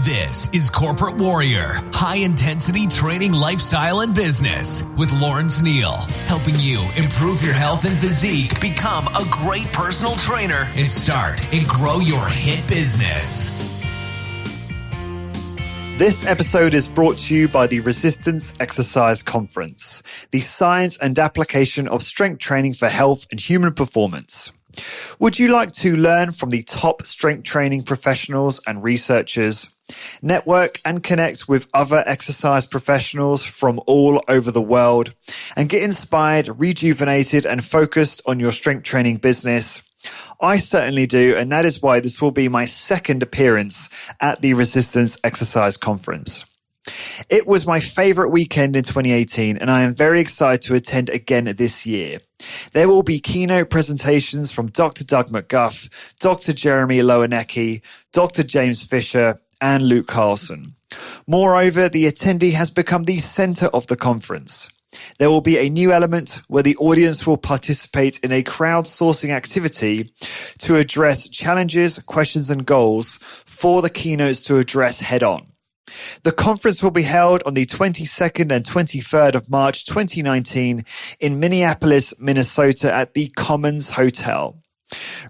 This is Corporate Warrior, high-intensity training lifestyle and business with Lawrence Neal, helping you improve your health and physique, become a great personal trainer, and start and grow your hit business. This episode is brought to you by the Resistance Exercise Conference, the science and application of strength training for health and human performance. Would you like to learn from the top strength training professionals and researchers, network and connect with other exercise professionals from all over the world, and get inspired, rejuvenated, and focused on your strength training business? I certainly do, and that is why this will be my second appearance at the Resistance Exercise Conference. It was my favorite weekend in 2018, and I am very excited to attend again this year. There will be keynote presentations from Dr. Doug McGuff, Dr. Jeremy Lowenecki, Dr. James Fisher, and Luke Carlson. Moreover, the attendee has become the center of the conference. There will be a new element where the audience will participate in a crowdsourcing activity to address challenges, questions, and goals for the keynotes to address head-on. The conference will be held on the 22nd and 23rd of March 2019 in Minneapolis, Minnesota at the Commons Hotel.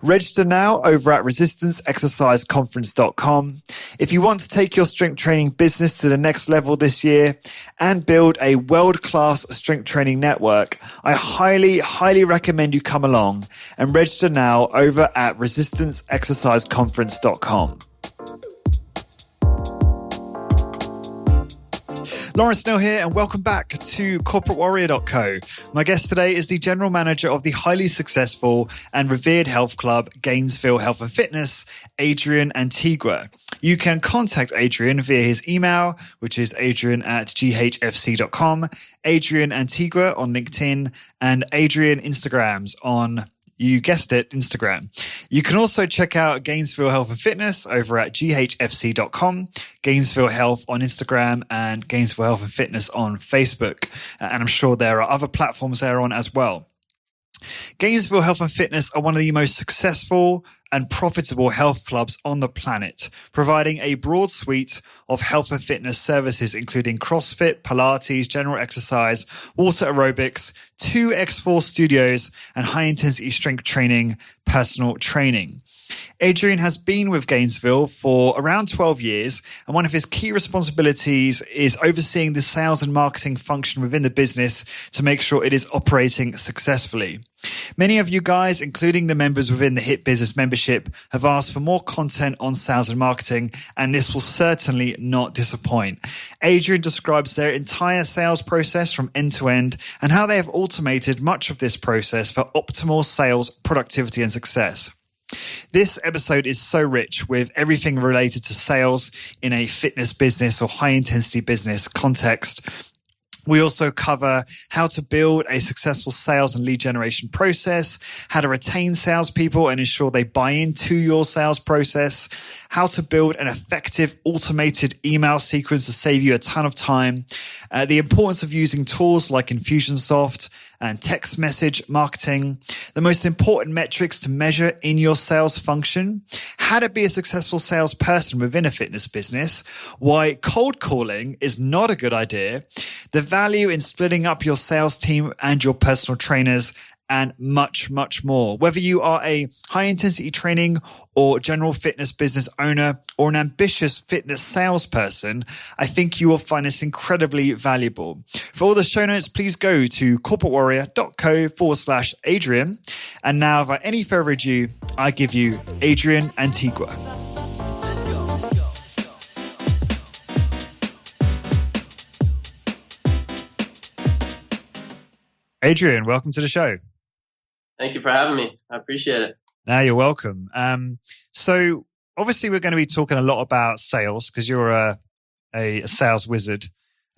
Register now over at resistanceexerciseconference.com. If you want to take your strength training business to the next level this year and build a world-class strength training network, I highly recommend you come along and register now over at resistanceexerciseconference.com. Lawrence Neal here, and welcome back to CorporateWarrior.co. My guest today is the general manager of the highly successful and revered health club, Gainesville Health and Fitness, Adrian Antigua. You can contact Adrian via his email, which is adrian@ghfc.com, Adrian Antigua on LinkedIn, and Adrian Instagrams on, you guessed it, Instagram. You can also check out Gainesville Health and Fitness over at ghfc.com, Gainesville Health on Instagram, and Gainesville Health and Fitness on Facebook. And I'm sure there are other platforms they're on as well. Gainesville Health and Fitness are one of the most successful and profitable health clubs on the planet, providing a broad suite of health and fitness services, including CrossFit, Pilates, general exercise, water aerobics, 2 XForce studios, and high-intensity strength training, personal training. Adrian has been with Gainesville for around 12 years, and one of his key responsibilities is overseeing the sales and marketing function within the business to make sure it is operating successfully. Many of you guys, including the members within the Hit Business membership, have asked for more content on sales and marketing, and this will certainly not disappoint. Adrian describes their entire sales process from end to end and how they have automated much of this process for optimal sales, productivity, and success. This episode is so rich with everything related to sales in a fitness business or high-intensity business context. We also cover how to build a successful sales and lead generation process, how to retain salespeople and ensure they buy into your sales process, how to build an effective automated email sequence to save you a ton of time, the importance of using tools like Infusionsoft and text message marketing, the most important metrics to measure in your sales function, how to be a successful salesperson within a fitness business, why cold calling is not a good idea, the value in splitting up your sales team and your personal trainers, and much, much more. Whether you are a high-intensity training or general fitness business owner or an ambitious fitness salesperson, I think you will find this incredibly valuable. For all the show notes, please go to corporatewarrior.co/Adrian. And now, without any further ado, I give you Adrian Antigua. Adrian, welcome to the show. Thank you for having me. I appreciate it. No, you're welcome. So obviously we're going to be talking a lot about sales because you're a sales wizard.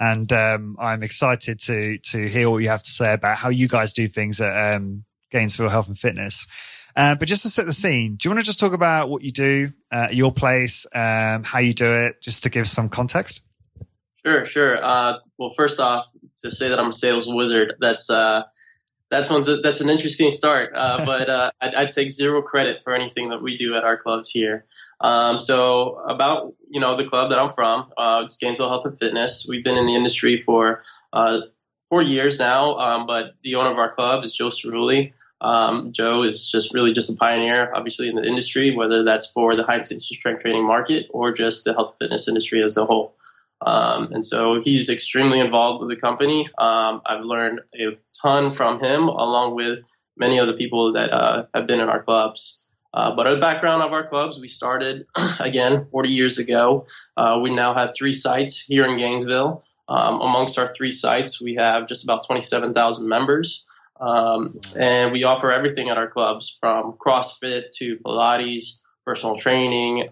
And I'm excited to hear what you have to say about how you guys do things at Gainesville Health and Fitness. But just to set the scene, do you want to just talk about what you do at your place, how you do it, just to give some context? Sure. Well, first off, to say that I'm a sales wizard, that's an interesting start. But I take zero credit for anything that we do at our clubs here. So about, the club that I'm from, it's Gainesville Health and Fitness. We've been in the industry for 4 years now, but the owner of our club is Joe Cerulli. Joe is just a pioneer, obviously, in the industry, whether that's for the high-intensity strength training market or just the health and fitness industry as a whole. And so he's extremely involved with the company. I've learned a ton from him, along with many of the people that have been in our clubs. But a background of our clubs, we started, again, 40 years ago. We now have 3 sites here in Gainesville. Amongst our 3 sites, we have just about 27,000 members. And we offer everything at our clubs, from CrossFit to Pilates, personal training,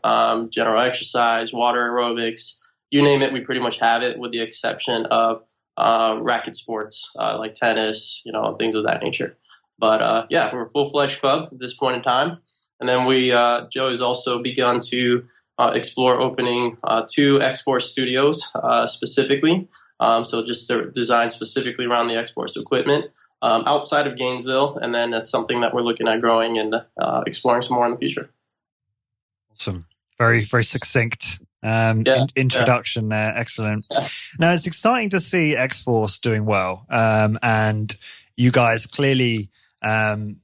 general exercise, water aerobics, you name it, we pretty much have it, with the exception of racket sports like tennis, things of that nature. But we're a full-fledged club at this point in time. And then Joe has also begun to explore opening 2 XForce studios specifically. So just designed specifically around the XForce equipment outside of Gainesville. And then that's something that we're looking at growing and exploring some more in the future. Awesome. Very, very succinct introduction there. Excellent. Now, it's exciting to see XForce doing well. And you guys clearly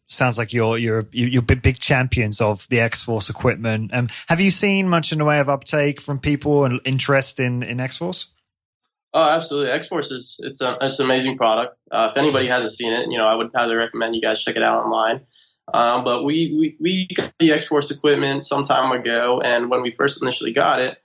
sounds like you're big champions of the XForce equipment. Have you seen much in the way of uptake from people and interest in XForce? Oh, absolutely. XForce it's an amazing product. If anybody hasn't seen it, I would highly recommend you guys check it out online. But we got the XForce equipment some time ago, and when we first initially got it,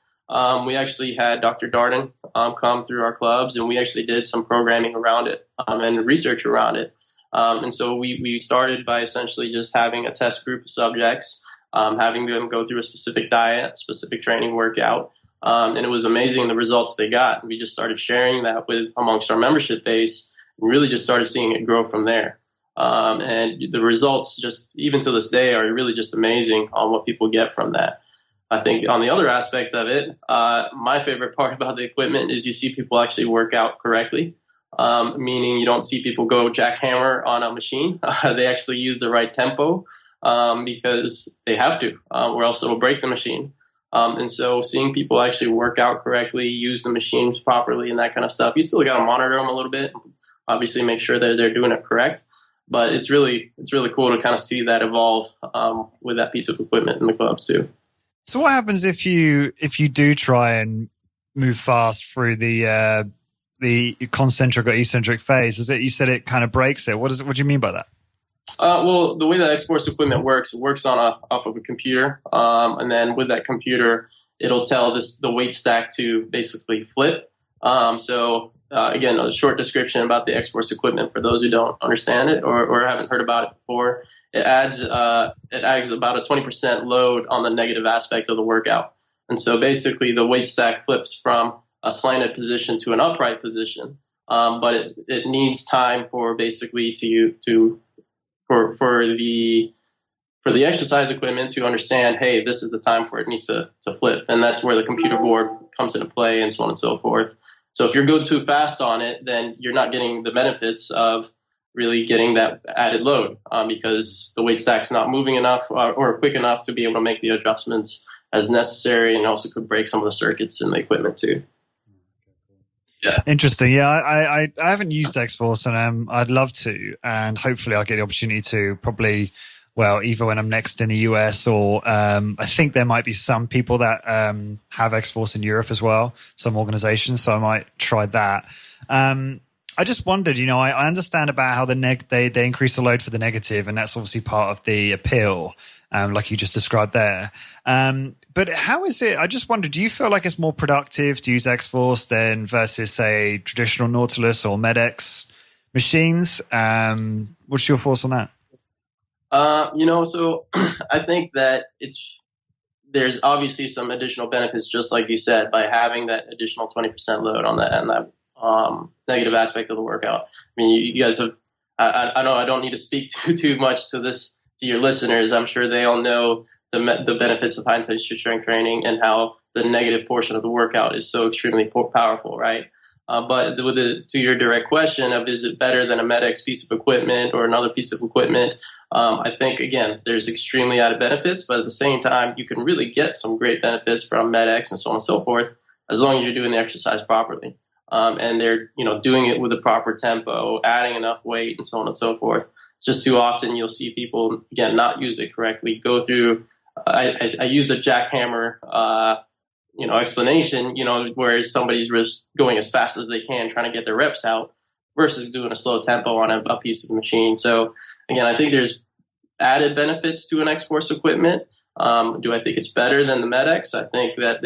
we actually had Dr. Darden come through our clubs, and we actually did some programming around it and research around it. And so we started by essentially just having a test group of subjects, having them go through a specific diet, specific training workout. And it was amazing the results they got. We just started sharing that amongst our membership base, and really just started seeing it grow from there. And the results, just even to this day, are really just amazing on what people get from that. I think on the other aspect of it, my favorite part about the equipment is you see people actually work out correctly. Meaning you don't see people go jackhammer on a machine. They actually use the right tempo because they have to, or else it'll break the machine. And so seeing people actually work out correctly, use the machines properly, and that kind of stuff, you still got to monitor them a little bit, obviously make sure that they're doing it correct. But it's really cool to kind of see that evolve with that piece of equipment in the clubs too. So what happens if you do try and move fast through the concentric or eccentric phase? Is it, you said it kind of breaks it? What do you mean by that? Well, the way that XForce equipment works, it works off of a computer. And then with that computer, it'll tell the weight stack to basically flip. Again, a short description about the XForce equipment for those who don't understand it or haven't heard about it before. It adds about a 20% load on the negative aspect of the workout. And so basically the weight stack flips from a slanted position to an upright position. But it needs time for basically for the exercise equipment to understand, hey, this is the time for it needs to flip. And that's where the computer board comes into play and so on and so forth. So if you go too fast on it, then you're not getting the benefits of really getting that added load because the weight stack's not moving enough or quick enough to be able to make the adjustments as necessary, and also could break some of the circuits in the equipment too. Yeah. Interesting. Yeah, I haven't used XForce, and I'd love to, and hopefully I'll get the opportunity to probably, either when I'm next in the US or I think there might be some people that have XForce in Europe as well, some organizations, so I might try that. I just wondered, I understand about how they increase the load for the negative, and that's obviously part of the appeal, like you just described there. But how is it? I just wondered, do you feel like it's more productive to use XForce than versus, say, traditional Nautilus or MedX machines? What's your thoughts on that? So I think that there's obviously some additional benefits, just like you said, by having that additional 20% load on that negative aspect of the workout. I mean, you guys have, I know I don't need to speak too much to your listeners. I'm sure they all know the benefits of high-intensity strength training and how the negative portion of the workout is so extremely powerful, right? But to your direct question of is it better than a MedX piece of equipment or another piece of equipment, I think, again, there's extremely added benefits, but at the same time, you can really get some great benefits from MedX and so on and so forth, as long as you're doing the exercise properly. And they're, doing it with a proper tempo, adding enough weight and so on and so forth. Just too often you'll see people, again, not use it correctly, go through, I use the jackhammer, explanation, where somebody's just going as fast as they can, trying to get their reps out versus doing a slow tempo on a piece of machine. So again, I think there's added benefits to an XForce equipment. Do I think it's better than the MedX? I think that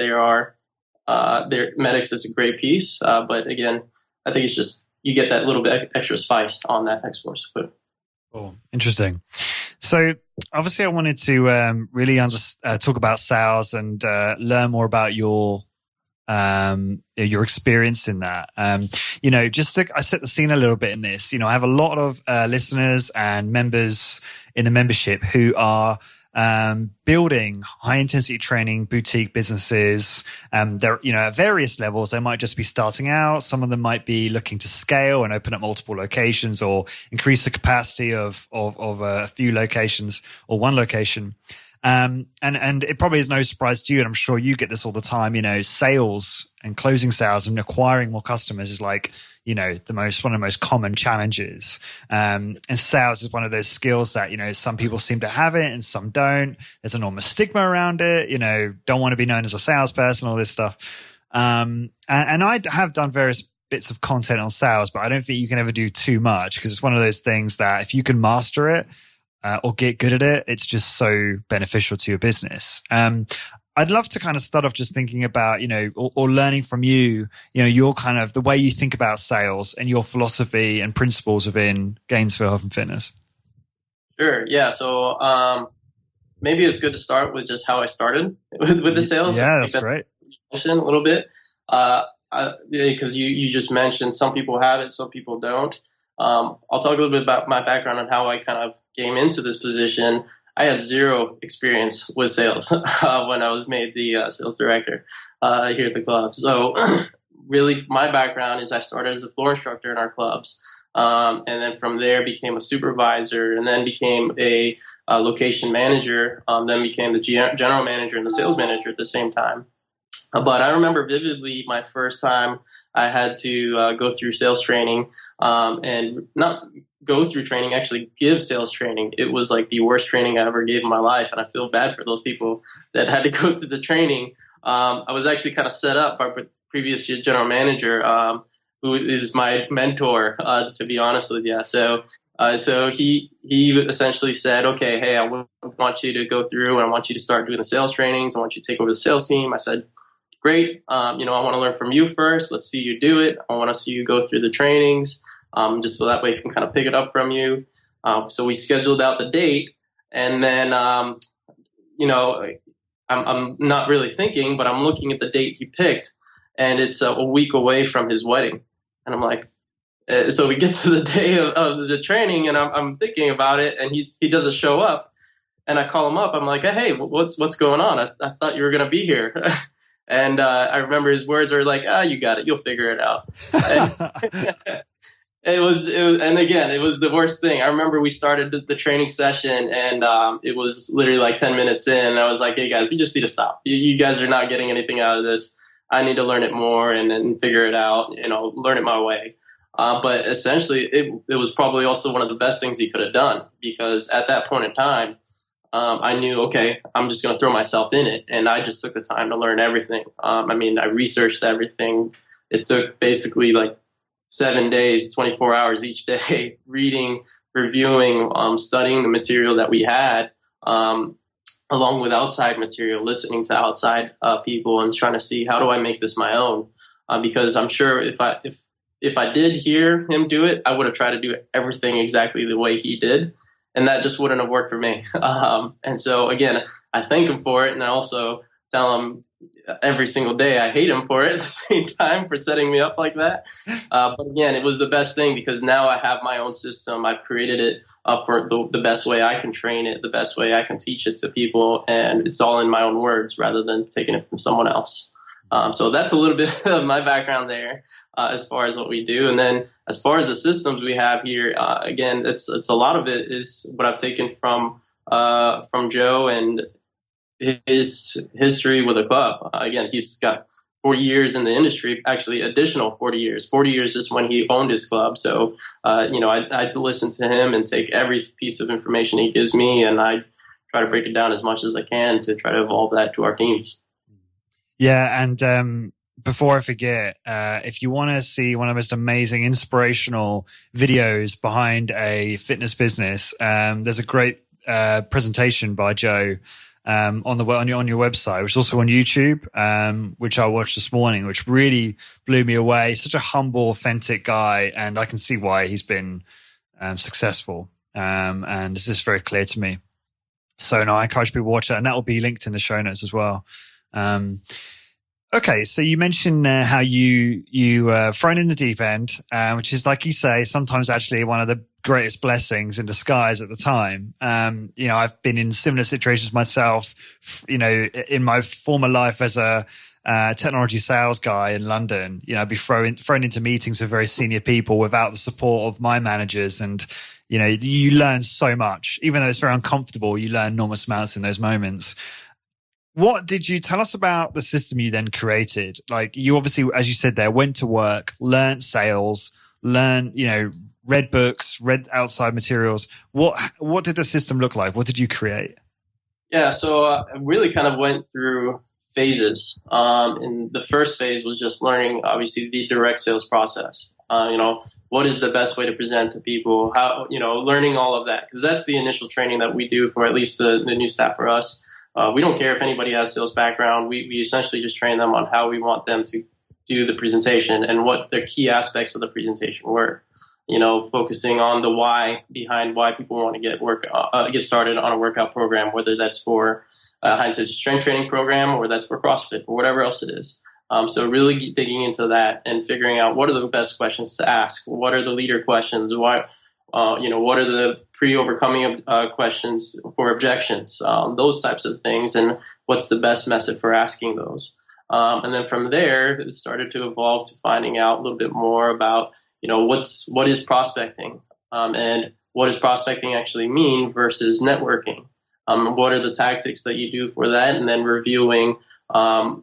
MedX is a great piece. But again, I think it's just, you get that little bit extra spice on that XForce equipment. Oh, interesting. So obviously I wanted to really talk about sales and learn more about your experience in that. I set the scene a little bit in this. I have a lot of listeners and members in the membership who are building high intensity training boutique businesses. They're, at various levels. They might just be starting out. Some of them might be looking to scale and open up multiple locations or increase the capacity of a few locations or one location. And it probably is no surprise to you, and I'm sure you get this all the time. Sales and closing sales and acquiring more customers is like, one of the most common challenges. And sales is one of those skills that, some people seem to have it and some don't. There's enormous stigma around it, don't want to be known as a salesperson, all this stuff. And I have done various bits of content on sales, but I don't think you can ever do too much, because it's one of those things that if you can master it, or get good at it, it's just so beneficial to your business. I'd love to kind of start off just thinking about, or learning from you, your kind of the way you think about sales and your philosophy and principles within Gainesville Health and Fitness. Sure. Yeah. So maybe it's good to start with just how I started with the sales. Yeah, that's great. A little bit, because you just mentioned some people have it, some people don't. I'll talk a little bit about my background and how I kind of came into this position. I had zero experience with sales when I was made the sales director here at the club. So really my background is I started as a floor instructor in our clubs. And then from there became a supervisor, and then became a location manager, then became the general manager and the sales manager at the same time. But I remember vividly my first time I had to go through sales training, and not go through training, actually give sales training. It was like the worst training I ever gave in my life, and I feel bad for those people that had to go through the training. I was actually kind of set up by previous general manager, who is my mentor, to be honest with you. So he essentially said, okay, hey, I want you to go through, and I want you to start doing the sales trainings. I want you to take over the sales team. I said, great. I want to learn from you first. Let's see you do it. I want to see you go through the trainings, just so that way I can kind of pick it up from you. So we scheduled out the date, and then, I'm not really thinking, but I'm looking at the date he picked, and it's a week away from his wedding. And I'm like, so we get to the day of the training, and I'm thinking about it, and he doesn't show up. And I call him up. I'm like, hey, what's going on? I thought you were going to be here. And I remember his words were like, you got it. You'll figure it out. And it was, and again, it was the worst thing. I remember we started the training session, and it was literally like 10 minutes in. And I was like, hey, guys, we just need to stop. You guys are not getting anything out of this. I need to learn it more and then figure it out, learn it my way. But essentially, it was probably also one of the best things he could have done, because at that point in time, I knew, okay, I'm just going to throw myself in it. And I just took the time to learn everything. I researched everything. It took basically like 7 days, 24 hours each day, reading, reviewing, studying the material that we had, along with outside material, listening to outside people and trying to see, how do I make this my own? Because I'm sure if I did hear him do it, I would have tried to do everything exactly the way he did. And that just wouldn't have worked for me. And so, again, I thank him for it. And I also tell him every single day I hate him for it at the same time, for setting me up like that. But again, it was the best thing, because now I have my own system. I've created it for the best way I can train it, the best way I can teach it to people. And it's all in my own words rather than taking it from someone else. So that's a little bit of my background there as far as what we do. And then as far as the systems we have here, again, it's a lot of it is what I've taken from Joe and his history with the club. Again, he's got 40 years in the industry, actually additional 40 years. 40 years is when he owned his club. So, I listen to him and take every piece of information he gives me, and I try to break it down as much as I can to try to evolve that to our teams. Yeah, and before I forget, if you want to see one of the most amazing, inspirational videos behind a fitness business, there's a great presentation by Joe on your website, which is also on YouTube, which I watched this morning, which really blew me away. Such a humble, authentic guy, and I can see why he's been successful. And this is very clear to me. So no, I encourage people to watch that, and that will be linked in the show notes as well. Okay, so you mentioned how you thrown in the deep end, which is, like you say, sometimes actually one of the greatest blessings in disguise at the time. I've been in similar situations myself, in my former life as a technology sales guy in London. I'd be thrown into meetings with very senior people without the support of my managers, and you learn so much. Even though it's very uncomfortable, you learn enormous amounts in those moments. What did you tell us about the system you then created? Like, you obviously, as you said there, went to work, learned sales, read books, read outside materials. What did the system look like? What did you create? Yeah, so I really kind of went through phases. And the first phase was just learning, obviously, the direct sales process. What is the best way to present to people? How, learning all of that, because that's the initial training that we do for at least the new staff for us. We don't care if anybody has sales background. We essentially just train them on how we want them to do the presentation and what the key aspects of the presentation were. Focusing on the why behind why people want to get started on a workout program, whether that's for a high-intensity strength training program or that's for CrossFit or whatever else it is. So really digging into that and figuring out what are the best questions to ask. What are the leader questions? What are the pre-overcoming questions for objections? Those types of things, and what's the best method for asking those? And then from there, it started to evolve to finding out a little bit more about, what is prospecting, and what does prospecting actually mean versus networking? What are the tactics that you do for that? And then reviewing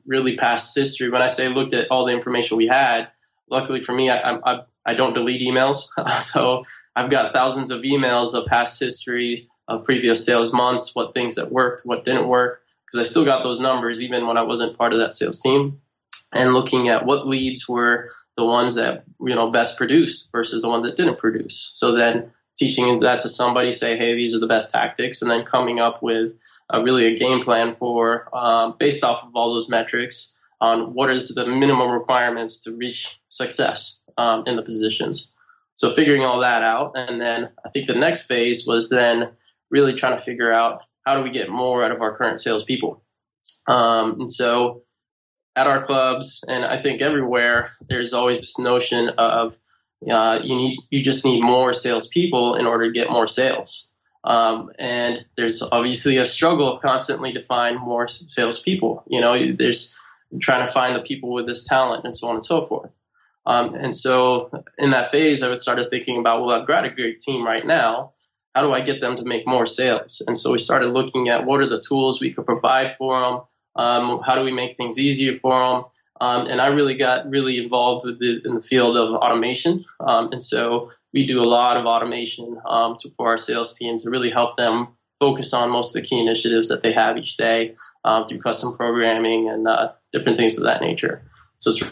really past history. When I say looked at all the information we had, luckily for me, I don't delete emails. So I've got thousands of emails of past history of previous sales months, what things that worked, what didn't work, because I still got those numbers even when I wasn't part of that sales team, and looking at what leads were the ones that, best produced versus the ones that didn't produce. So then teaching that to somebody, say, hey, these are the best tactics, and then coming up with really a game plan for, based off of all those metrics, on what is the minimum requirements to reach success in the positions. So figuring all that out. And then I think the next phase was then really trying to figure out how do we get more out of our current salespeople. And so at our clubs, and I think everywhere, there's always this notion of you just need more salespeople in order to get more sales. And there's obviously a struggle constantly to find more salespeople. There's trying to find the people with this talent and so on and so forth. And so in that phase, I started thinking about, well, I've got a great team right now. How do I get them to make more sales? And so we started looking at what are the tools we could provide for them. How do we make things easier for them? And I really got involved in the field of automation. And so we do a lot of automation for our sales team to really help them focus on most of the key initiatives that they have each day through custom programming and different things of that nature. So it's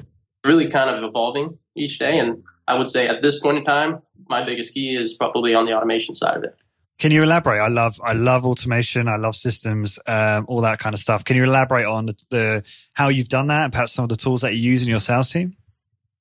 really kind of evolving each day. And I would say at this point in time, my biggest key is probably on the automation side of it. Can you elaborate? I love automation. I love systems, all that kind of stuff. Can you elaborate on the how you've done that and perhaps some of the tools that you use in your sales team?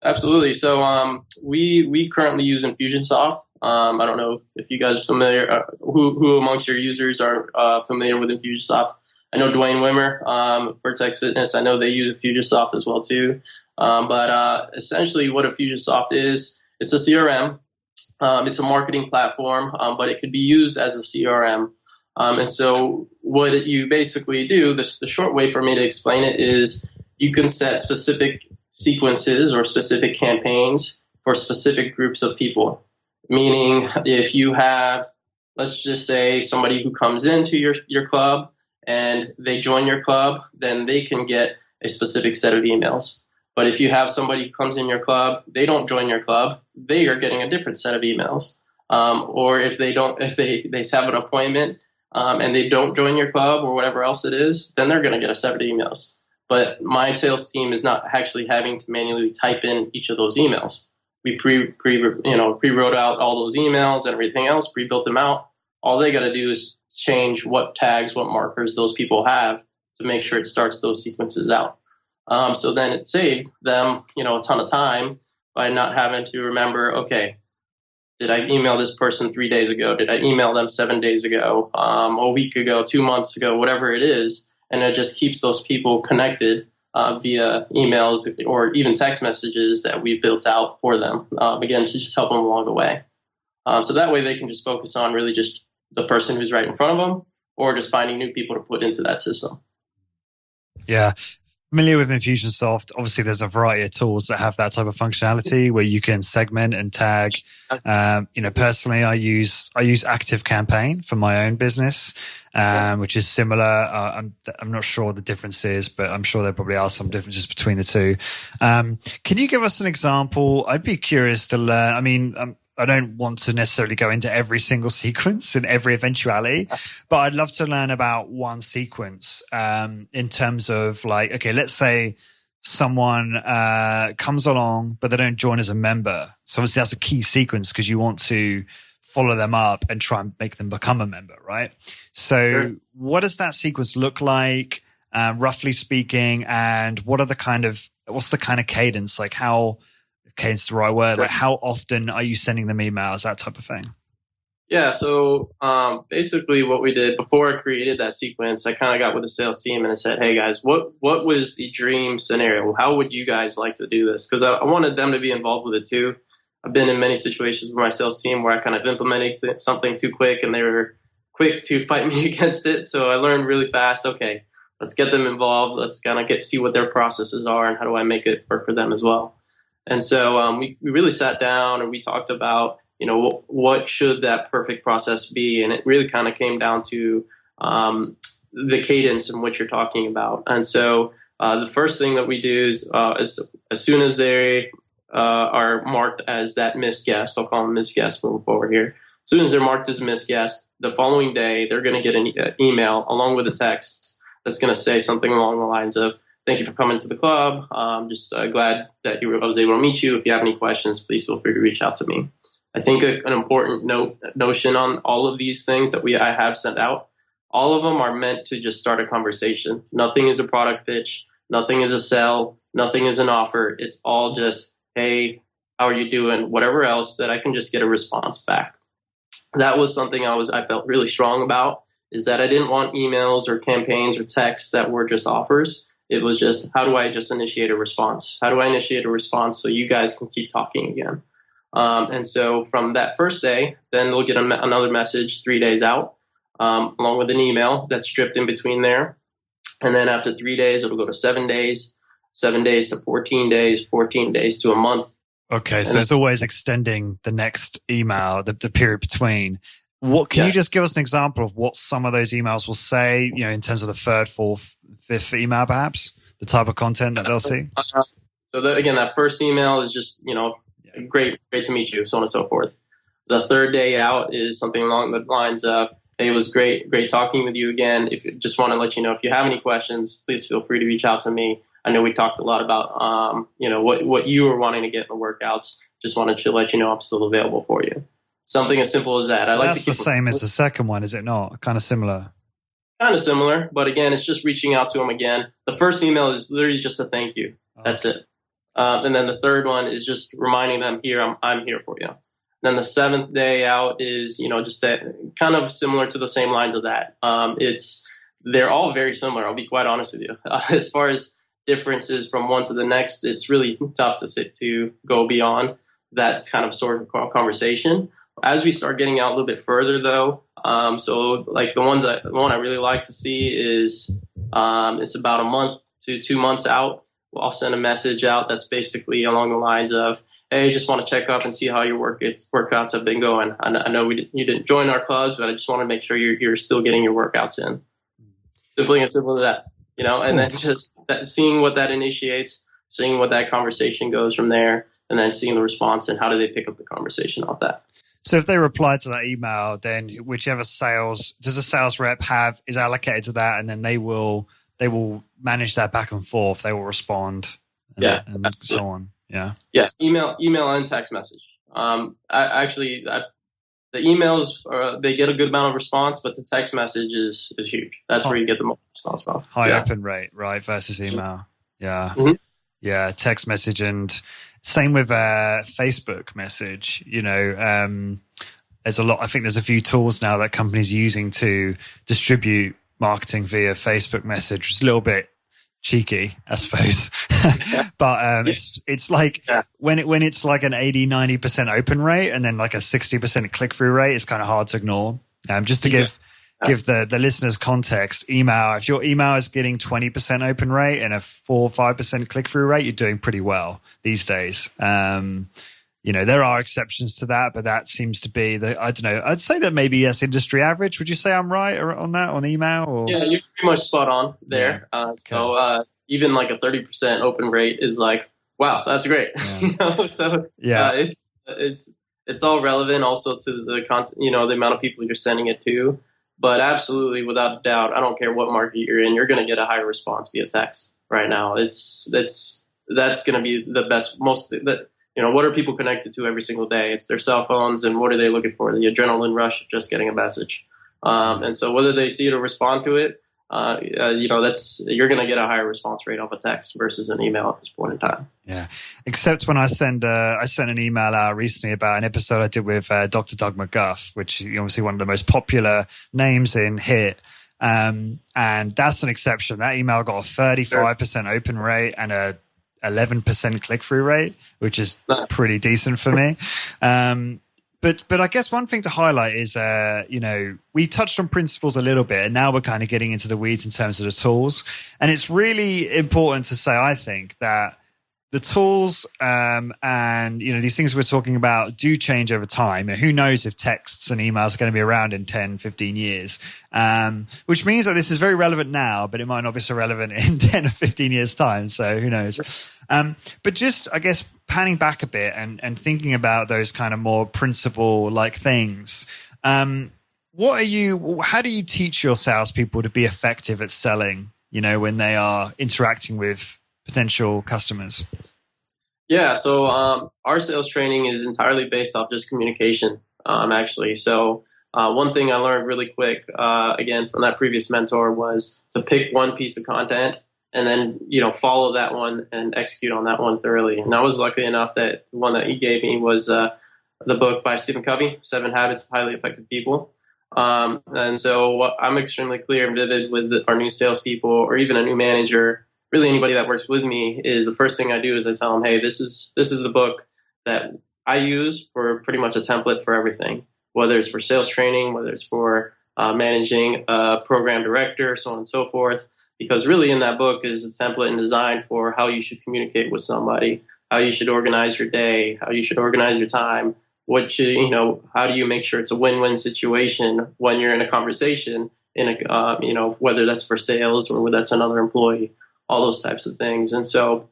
Absolutely. So we currently use Infusionsoft. I don't know if you guys are familiar, who amongst your users are familiar with Infusionsoft. I know Dwayne Wimmer, Vertex Fitness, I know they use Infusionsoft as well too. But essentially what Infusionsoft is, it's a CRM. It's a marketing platform, but it could be used as a CRM. And so what you basically do, the short way for me to explain it is you can set specific sequences or specific campaigns for specific groups of people. Meaning, if you have, let's just say, somebody who comes into your club and they join your club, then they can get a specific set of emails. But if you have somebody who comes in your club, they don't join your club, they are getting a different set of emails. Or if they have an appointment and they don't join your club or whatever else it is, then they're going to get a set of emails. But my sales team is not actually having to manually type in each of those emails. We pre-wrote out all those emails and everything else, pre-built them out. All they got to do is change what tags, what markers those people have to make sure it starts those sequences out. So then it saved them, a ton of time by not having to remember, okay, did I email this person 3 days ago? Did I email them 7 days ago, a week ago, 2 months ago, whatever it is? And it just keeps those people connected via emails or even text messages that we built out for them, again, to just help them along the way. So that way they can just focus on really just the person who's right in front of them or just finding new people to put into that system. Yeah. Familiar with Infusionsoft. Obviously, there's a variety of tools that have that type of functionality where you can segment and tag. Personally, I use ActiveCampaign for my own business, which is similar. I'm not sure what the difference is, but I'm sure there probably are some differences between the two. Can you give us an example? I'd be curious to learn. I mean, I don't want to necessarily go into every single sequence and every eventuality, but I'd love to learn about one sequence in terms of like, okay, let's say someone comes along, but they don't join as a member. So obviously that's a key sequence because you want to follow them up and try and make them become a member, right? So What does that sequence look like, roughly speaking, and what's the kind of cadence? Like cadence is the right word. Like how often are you sending them emails, that type of thing? Yeah. So basically what we did before I created that sequence, I kind of got with the sales team and I said, hey guys, what was the dream scenario? How would you guys like to do this? Because I wanted them to be involved with it too. I've been in many situations with my sales team where I kind of implemented something too quick and they were quick to fight me against it. So I learned really fast, okay, let's get them involved. Let's kind of see what their processes are and how do I make it work for them as well. And so we really sat down and we talked about, what should that perfect process be? And it really kind of came down to the cadence in which you're talking about. And so the first thing that we do is as soon as they are marked as that missed guest, I'll call them missed guests moving forward here. As soon as they're marked as missed guests, the following day, they're going to get an email along with a text that's going to say something along the lines of, thank you for coming to the club. Just glad that I was able to meet you. If you have any questions, please feel free to reach out to me. I think an important notion on all of these things that I have sent out, all of them are meant to just start a conversation. Nothing is a product pitch. Nothing is a sell. Nothing is an offer. It's all just, hey, how are you doing? Whatever else that I can just get a response back. That was something I felt really strong about, is that I didn't want emails or campaigns or texts that were just offers. It was just, how do I just initiate a response? How do I initiate a response so you guys can keep talking again? And so from that first day, then they'll get another message 3 days out, along with an email that's stripped in between there. And then after 3 days, it'll go to 7 days, 7 days to 14 days, 14 days to a month. Okay, so it's always extending the next email, the period between. Can you just give us an example of what some of those emails will say, in terms of the third, fourth, fifth email, perhaps, the type of content that they'll see? So again, that first email is just, great to meet you, so on and so forth. The third day out is something along the lines of, hey, it was great talking with you again. If you just want to let you know, if you have any questions, please feel free to reach out to me. I know we talked a lot about, what you were wanting to get in the workouts. Just wanted to let you know I'm still available for you. Something as simple as that. That's the same as the second one, is it not? Kind of similar. Kind of similar, but again, it's just reaching out to them again. The first email is literally just a thank you. That's it. And then the third one is just reminding them, I'm here for you. Then the seventh day out is, just kind of similar to the same lines of that. They're all very similar. I'll be quite honest with you. As far as differences from one to the next, it's really tough to go beyond that kind of sort of conversation. As we start getting out a little bit further, though, so like the one I really like to see is it's about a month to 2 months out. I'll send a message out that's basically along the lines of, hey, just want to check up and see how your workouts have been going. I know you didn't join our clubs, but I just want to make sure you're still getting your workouts in. Simple as that, and then just seeing what that initiates, seeing what that conversation goes from there, and then seeing the response and how do they pick up the conversation off that. So if they reply to that email, then whichever sales rep is allocated to that, and then they will manage that back and forth. They will respond, and so on. Yeah. Email and text message. The emails they get a good amount of response, but the text message is huge. That's where you get the most response from. High open rate, right, versus email. Yeah. Mm-hmm. Yeah, text message, and same with Facebook message. There's a lot. I think there's a few tools now that companies are using to distribute marketing via Facebook message. It's a little bit cheeky, I suppose. But it's like when it's like an 80-90% open rate and then like a 60% click-through rate, it's kind of hard to ignore. Just to give the listeners context, if your email is getting 20% open rate and a 4-5% click-through rate, you're doing pretty well these days. There are exceptions to that, but that seems to be I don't know. I'd say that maybe that's industry average. Would you say I'm right on that on email? Or? Yeah, you're pretty much spot on there. Yeah. So even like a 30% open rate is like, wow, that's great. Yeah. It's all relevant also to the content, the amount of people you're sending it to. But absolutely, without a doubt, I don't care what market you're in, you're going to get a higher response via text right now. That's going to be the best. What are people connected to every single day? It's their cell phones, and what are they looking for? The adrenaline rush of just getting a message. And so whether they see it or respond to it, you're going to get a higher response rate off a text versus an email at this point in time. Yeah, except when I sent an email out recently about an episode I did with Dr. Doug McGuff, which is obviously one of the most popular names in HIT. And that's an exception. That email got a 35% open rate and a 11% click-through rate, which is pretty decent for me. But I guess one thing to highlight is, we touched on principles a little bit, and now we're kind of getting into the weeds in terms of the tools. And it's really important to say, I think, that the tools and these things we're talking about do change over time. Who knows if texts and emails are going to be around in 10, 15 years, which means that this is very relevant now, but it might not be so relevant in 10 or 15 years' time. So who knows? But just, I guess, panning back a bit and thinking about those kind of more principle-like things, how do you teach your salespeople to be effective at selling, when they are interacting with potential customers? Yeah, so our sales training is entirely based off just communication, actually. So one thing I learned really quick, again, from that previous mentor, was to pick one piece of content and then, follow that one and execute on that one thoroughly. And I was lucky enough that the one that he gave me was the book by Stephen Covey, 7 Habits of Highly Effective People. And so I'm extremely clear and vivid with our new salespeople or even a new manager, really anybody that works with me, is the first thing I do is I tell them, hey, this is the book that I use for pretty much a template for everything, whether it's for sales training, whether it's for managing a program director, so on and so forth. Because really in that book is a template and design for how you should communicate with somebody, how you should organize your day, how you should organize your time, how do you make sure it's a win-win situation when you're in a conversation, whether that's for sales or whether that's another employee. All those types of things. And so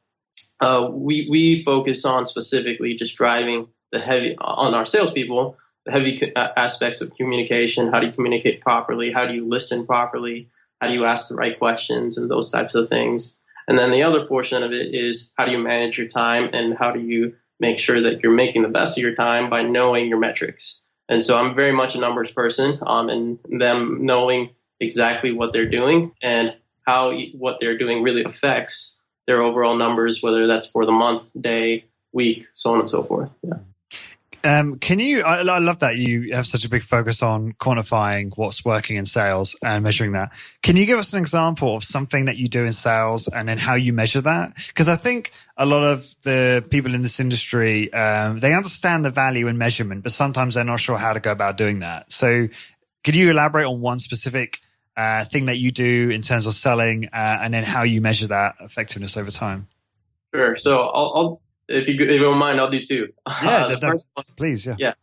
we focus on specifically just driving on our salespeople, the heavy aspects of communication. How do you communicate properly? How do you listen properly? How do you ask the right questions and those types of things? And then the other portion of it is how do you manage your time and how do you make sure that you're making the best of your time by knowing your metrics? And so I'm very much a numbers person, and them knowing exactly what they're doing and how what they're doing really affects their overall numbers, whether that's for the month, day, week, so on and so forth. Yeah. I love that you have such a big focus on quantifying what's working in sales and measuring that. Can you give us an example of something that you do in sales and then how you measure that? Because I think a lot of the people in this industry, they understand the value in measurement, but sometimes they're not sure how to go about doing that. So could you elaborate on one specific thing that you do in terms of selling and then how you measure that effectiveness over time? Sure. So I'll if you don't mind, I'll do two. Yeah, The first one, please. Yeah. yeah,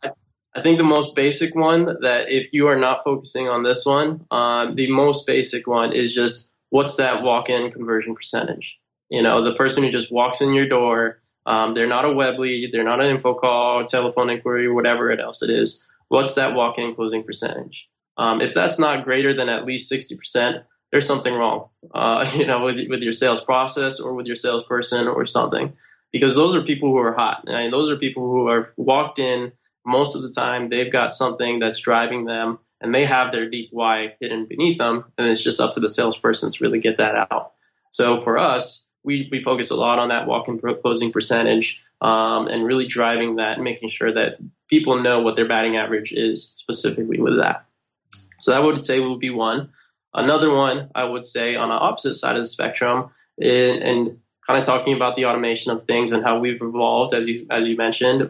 I think the most basic one that if you are not focusing on this one, the most basic one is just what's that walk-in conversion percentage? The person who just walks in your door, they're not a web lead, they're not an info call, telephone inquiry, whatever else it is. What's that walk-in closing percentage? If that's not greater than at least 60%, there's something wrong, with your sales process or with your salesperson or something, because those are people who are hot. I mean, those are people who are walked in. Most of the time, they've got something that's driving them, and they have their deep why hidden beneath them, and it's just up to the salesperson to really get that out. So for us, we focus a lot on that walk-in closing percentage, and really driving that and making sure that people know what their batting average is specifically with that. So that would say would be one. Another one I would say on the opposite side of the spectrum, and kind of talking about the automation of things and how we've evolved, as you mentioned,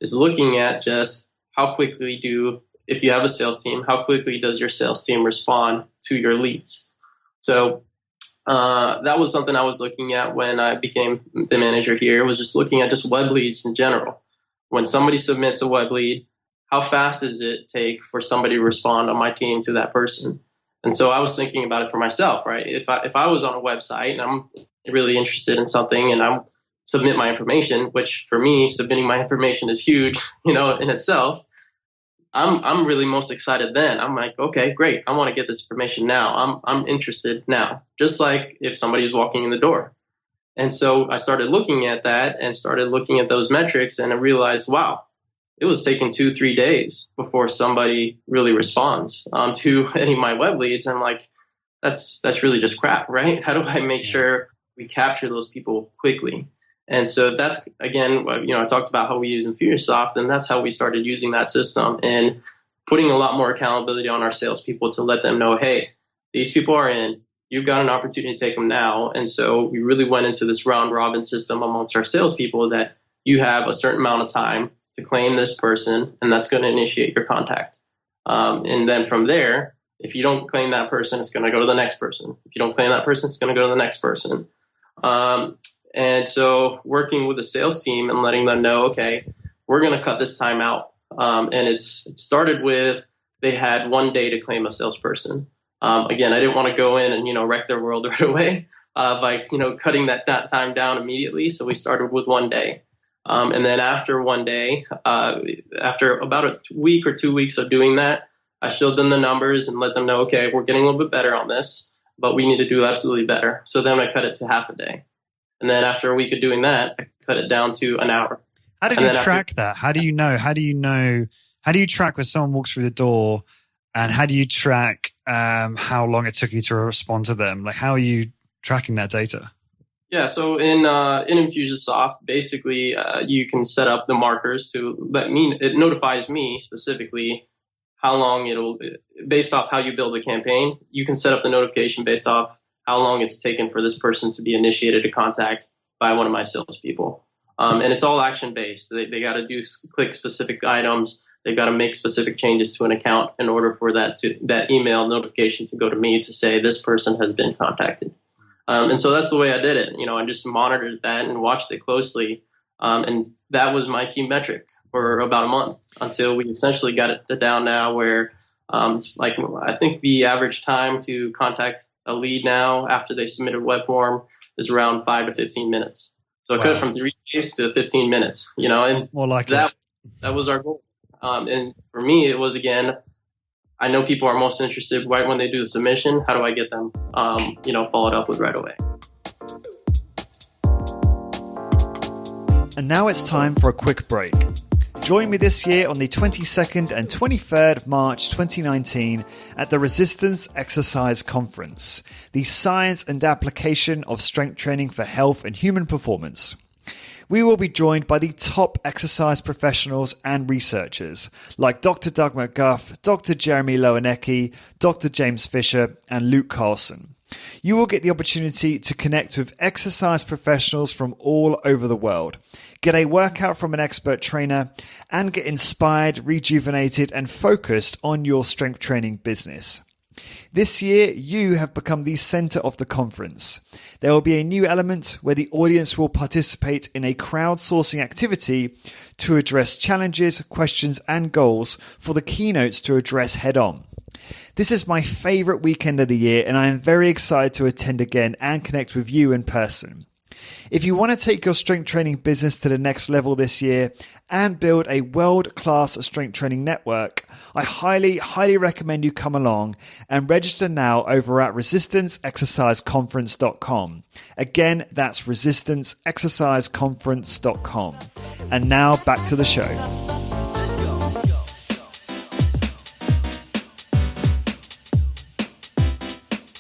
is looking at just how quickly if you have a sales team, how quickly does your sales team respond to your leads? So that was something I was looking at when I became the manager here, was just looking at just web leads in general. When somebody submits a web lead, how fast does it take for somebody to respond on my team to that person? And so I was thinking about it for myself, right? If I was on a website and I'm really interested in something and I'm submit my information, which for me, submitting my information is huge, in itself. I'm really most excited then. I'm like, okay, great. I want to get this information now. I'm interested now, just like if somebody's walking in the door. And so I started looking at that and started looking at those metrics, and I realized, wow, it was taking 2-3 days before somebody really responds to any of my web leads. I'm like, that's really just crap, right? How do I make sure we capture those people quickly? And so that's, again, I talked about how we use Infusionsoft, and that's how we started using that system and putting a lot more accountability on our salespeople to let them know, hey, these people are in, you've got an opportunity to take them now. And so we really went into this round robin system amongst our salespeople that you have a certain amount of time to claim this person, and that's going to initiate your contact. And then from there, if you don't claim that person, it's going to go to the next person. If you don't claim that person, it's going to go to the next person. And so working with the sales team and letting them know, okay, we're going to cut this time out. And it started with, they had 1 day to claim a salesperson. Again, I didn't want to go in and, wreck their world right away by, cutting that time down immediately. So we started with 1 day. And then after 1 day, after about a week or 2 weeks of doing that, I showed them the numbers and let them know, okay, we're getting a little bit better on this, but we need to do absolutely better. So then I cut it to half a day. And then after a week of doing that, I cut it down to an hour. How did you track that? How do you know? How do you track when someone walks through the door, and how do you track how long it took you to respond to them? Like, how are you tracking that data? Yeah, so in Infusionsoft, basically you can set up the markers to it notifies me specifically how long based off how you build a campaign. You can set up the notification based off how long it's taken for this person to be initiated to contact by one of my salespeople. And it's all action based. They got to click specific items. They've got to make specific changes to an account in order for that email notification to go to me to say this person has been contacted. And so that's the way I did it. I just monitored that and watched it closely. And that was my key metric for about a month until we essentially got it down now where it's like, I think the average time to contact a lead now after they submit a web form is around 5 to 15 minutes. So I cut it from 3 days to 15 minutes, and more like that was our goal. And for me, it was, again, I know people are most interested right when they do the submission. How do I get them, followed up with right away? And now it's time for a quick break. Join me this year on the 22nd and 23rd of March 2019 at the Resistance Exercise Conference, the science and application of strength training for health and human performance. We will be joined by the top exercise professionals and researchers like Dr. Doug McGuff, Dr. Jeremy Lowenecki, Dr. James Fisher, and Luke Carlson. You will get the opportunity to connect with exercise professionals from all over the world, get a workout from an expert trainer, and get inspired, rejuvenated, and focused on your strength training business. This year, you have become the center of the conference. There will be a new element where the audience will participate in a crowdsourcing activity to address challenges, questions, and goals for the keynotes to address head-on. This is my favorite weekend of the year, and I am very excited to attend again and connect with you in person. If you want to take your strength training business to the next level this year and build a world-class strength training network, I highly recommend you come along and register now over at resistanceexerciseconference.com. Again, that's resistanceexerciseconference.com. And now back to the show.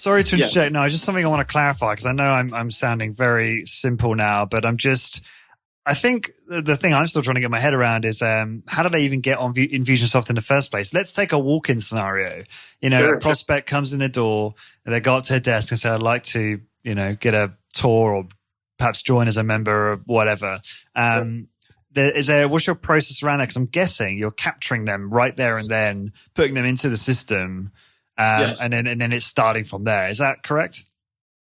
Sorry to interject. No, just something I want to clarify because I know I'm sounding very simple now, but I think the thing I'm still trying to get my head around is how did I even get on Infusionsoft in the first place? Let's take a walk-in scenario. A prospect comes in the door and they go up to their desk and say, I'd like to, get a tour or perhaps join as a member or whatever. What's your process around that? Because I'm guessing you're capturing them right there and then putting them into the system. Yes. and then it's starting from there. Is that correct?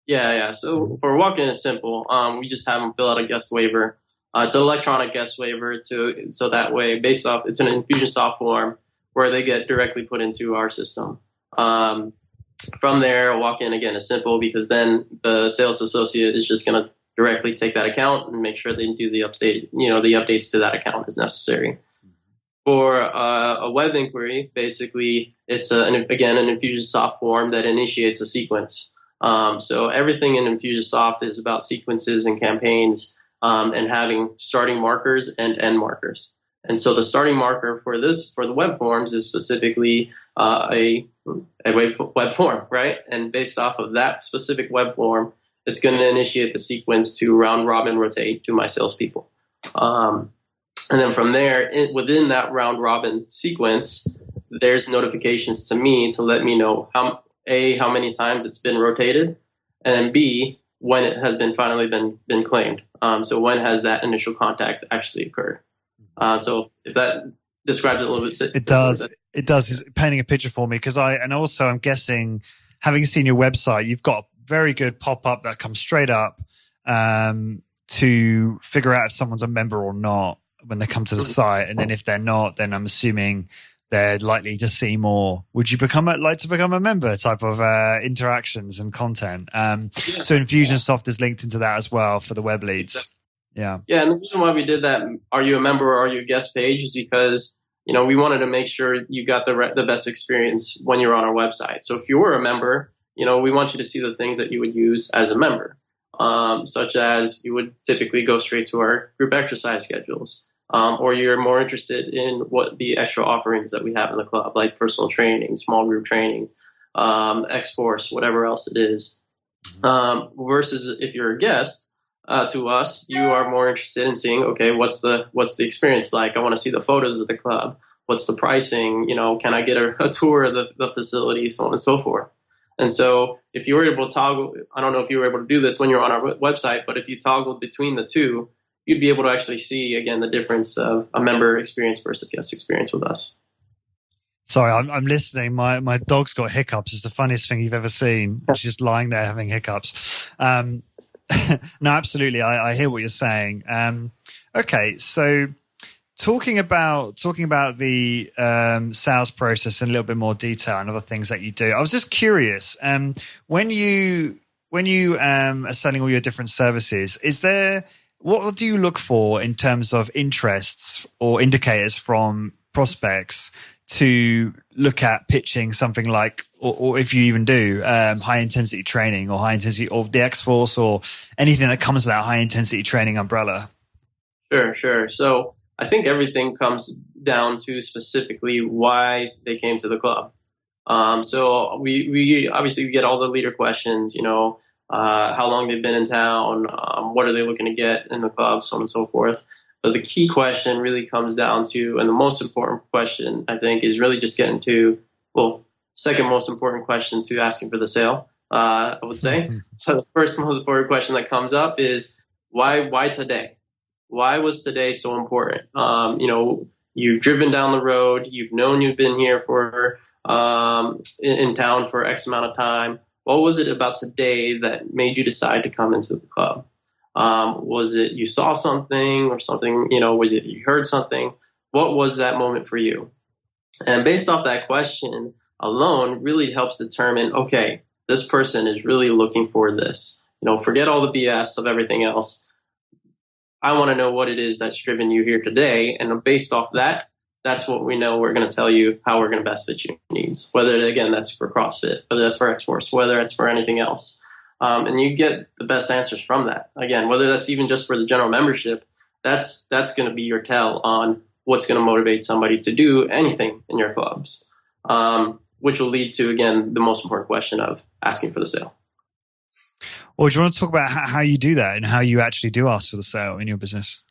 Yeah. So for walk-in, it's simple. We just have them fill out a guest waiver. It's an electronic guest waiver so that way, it's an Infusionsoft form where they get directly put into our system. From there, walk-in again is simple because then the sales associate is just going to directly take that account and make sure they do the updates to that account as necessary. For a web inquiry, basically, it's an Infusionsoft form that initiates a sequence. So everything in Infusionsoft is about sequences and campaigns and having starting markers and end markers. And so the starting marker for the web forms is specifically a web form, right? And based off of that specific web form, it's going to initiate the sequence to round robin rotate to my salespeople. And then from there, within that round robin sequence, there's notifications to me to let me know how many times it's been rotated, and then B, when it has finally been claimed. So when has that initial contact actually occurred? So if that describes it a little bit. It does. It does. It's painting a picture for me because I'm guessing, having seen your website, you've got a very good pop-up that comes straight up to figure out if someone's a member or not when they come to the site, and then if they're not, then I'm assuming they're likely to see more. Would you like to become a member type of interactions and content? So Infusionsoft is linked into that as well for the web leads. Yeah. Yeah, and the reason why we did that, are you a member or are you a guest page, is because we wanted to make sure you got the best experience when you're on our website. So if you were a member, we want you to see the things that you would use as a member, such as you would typically go straight to our group exercise schedules. Or you're more interested in what the extra offerings that we have in the club, like personal training, small group training, XForce, whatever else it is. Versus if you're a guest to us, you are more interested in seeing, okay, what's the experience like? I want to see the photos of the club. What's the pricing? Can I get a tour of the facility, so on and so forth. And so if you were able to toggle, I don't know if you were able to do this when you're on our website, but if you toggled between the two, you'd be able to actually see, again, the difference of a member experience versus guest experience with us. Sorry, I'm listening. My dog's got hiccups. It's the funniest thing you've ever seen. She's just lying there having hiccups. No, absolutely. I hear what you're saying. Okay, so talking about the sales process in a little bit more detail and other things that you do, I was just curious. When you are selling all your different services, what do you look for in terms of interests or indicators from prospects to look at pitching something like, or if you even do high intensity training or high intensity or the XForce or anything that comes with that high intensity training umbrella? Sure. So I think everything comes down to specifically why they came to the club. So we obviously get all the leader questions, how long they've been in town, what are they looking to get in the club, so on and so forth. But the key question really comes down to, and the most important question, I think, is really just getting to, second most important question to asking for the sale, I would say. So the first most important question that comes up is, why today? Why was today so important? You've driven down the road, you've known you've been here for in town for X amount of time. What was it about today that made you decide to come into the club? Was it you saw something or something, was it you heard something? What was that moment for you? And based off that question alone really helps determine, okay, this person is really looking for this. Forget all the BS of everything else. I want to know what it is that's driven you here today. And based off that, that's what we know. We're going to tell you how we're going to best fit your needs, whether, again, that's for CrossFit, whether that's for XForce, whether it's for anything else. And you get the best answers from that. Again, whether that's even just for the general membership, that's going to be your tell on what's going to motivate somebody to do anything in your clubs, which will lead to, again, the most important question of asking for the sale. Well, do you want to talk about how you do that and how you actually do ask for the sale in your business?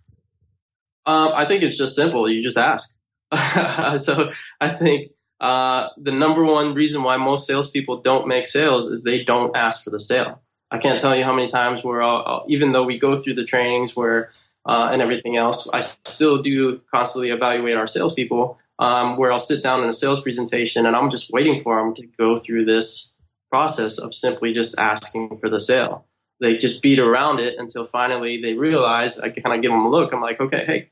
I think it's just simple. You just ask. So I think the number one reason why most salespeople don't make sales is they don't ask for the sale. I can't tell you how many times where even though we go through the trainings where and everything else, I still do constantly evaluate our salespeople where I'll sit down in a sales presentation and I'm just waiting for them to go through this process of simply just asking for the sale. They just beat around it until finally they realize. I kind of give them a look. I'm like, okay, hey,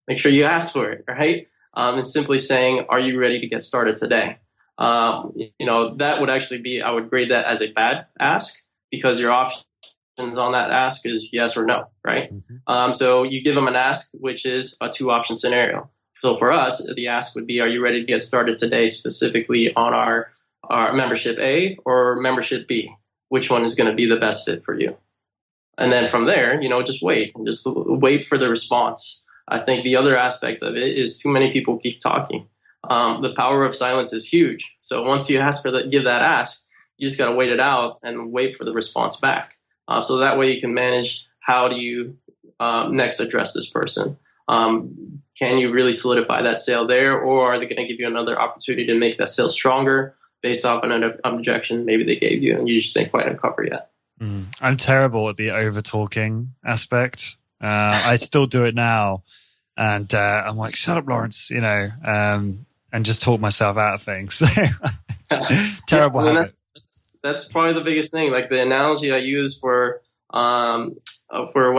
make sure you ask for it, right? And simply saying, are you ready to get started today? That would actually be, I would grade that as a bad ask because your options on that ask is yes or no, right? Mm-hmm. So you give them an ask, which is a 2-option scenario. So for us, the ask would be, are you ready to get started today specifically on our membership A or membership B? Which one is going to be the best fit for you? And then from there, just wait for the response. I think the other aspect of it is too many people keep talking. The power of silence is huge. So once you give that ask, you just got to wait it out and wait for the response back. So that way you can manage how do you next address this person. Can you really solidify that sale there, or are they going to give you another opportunity to make that sale stronger based off an objection maybe they gave you and you just didn't quite uncover yet? I'm terrible at the over-talking aspect. I still do it now. And I'm like, shut up, Lawrence, and just talk myself out of things. Terrible habit. That's probably the biggest thing. Like the analogy I use for when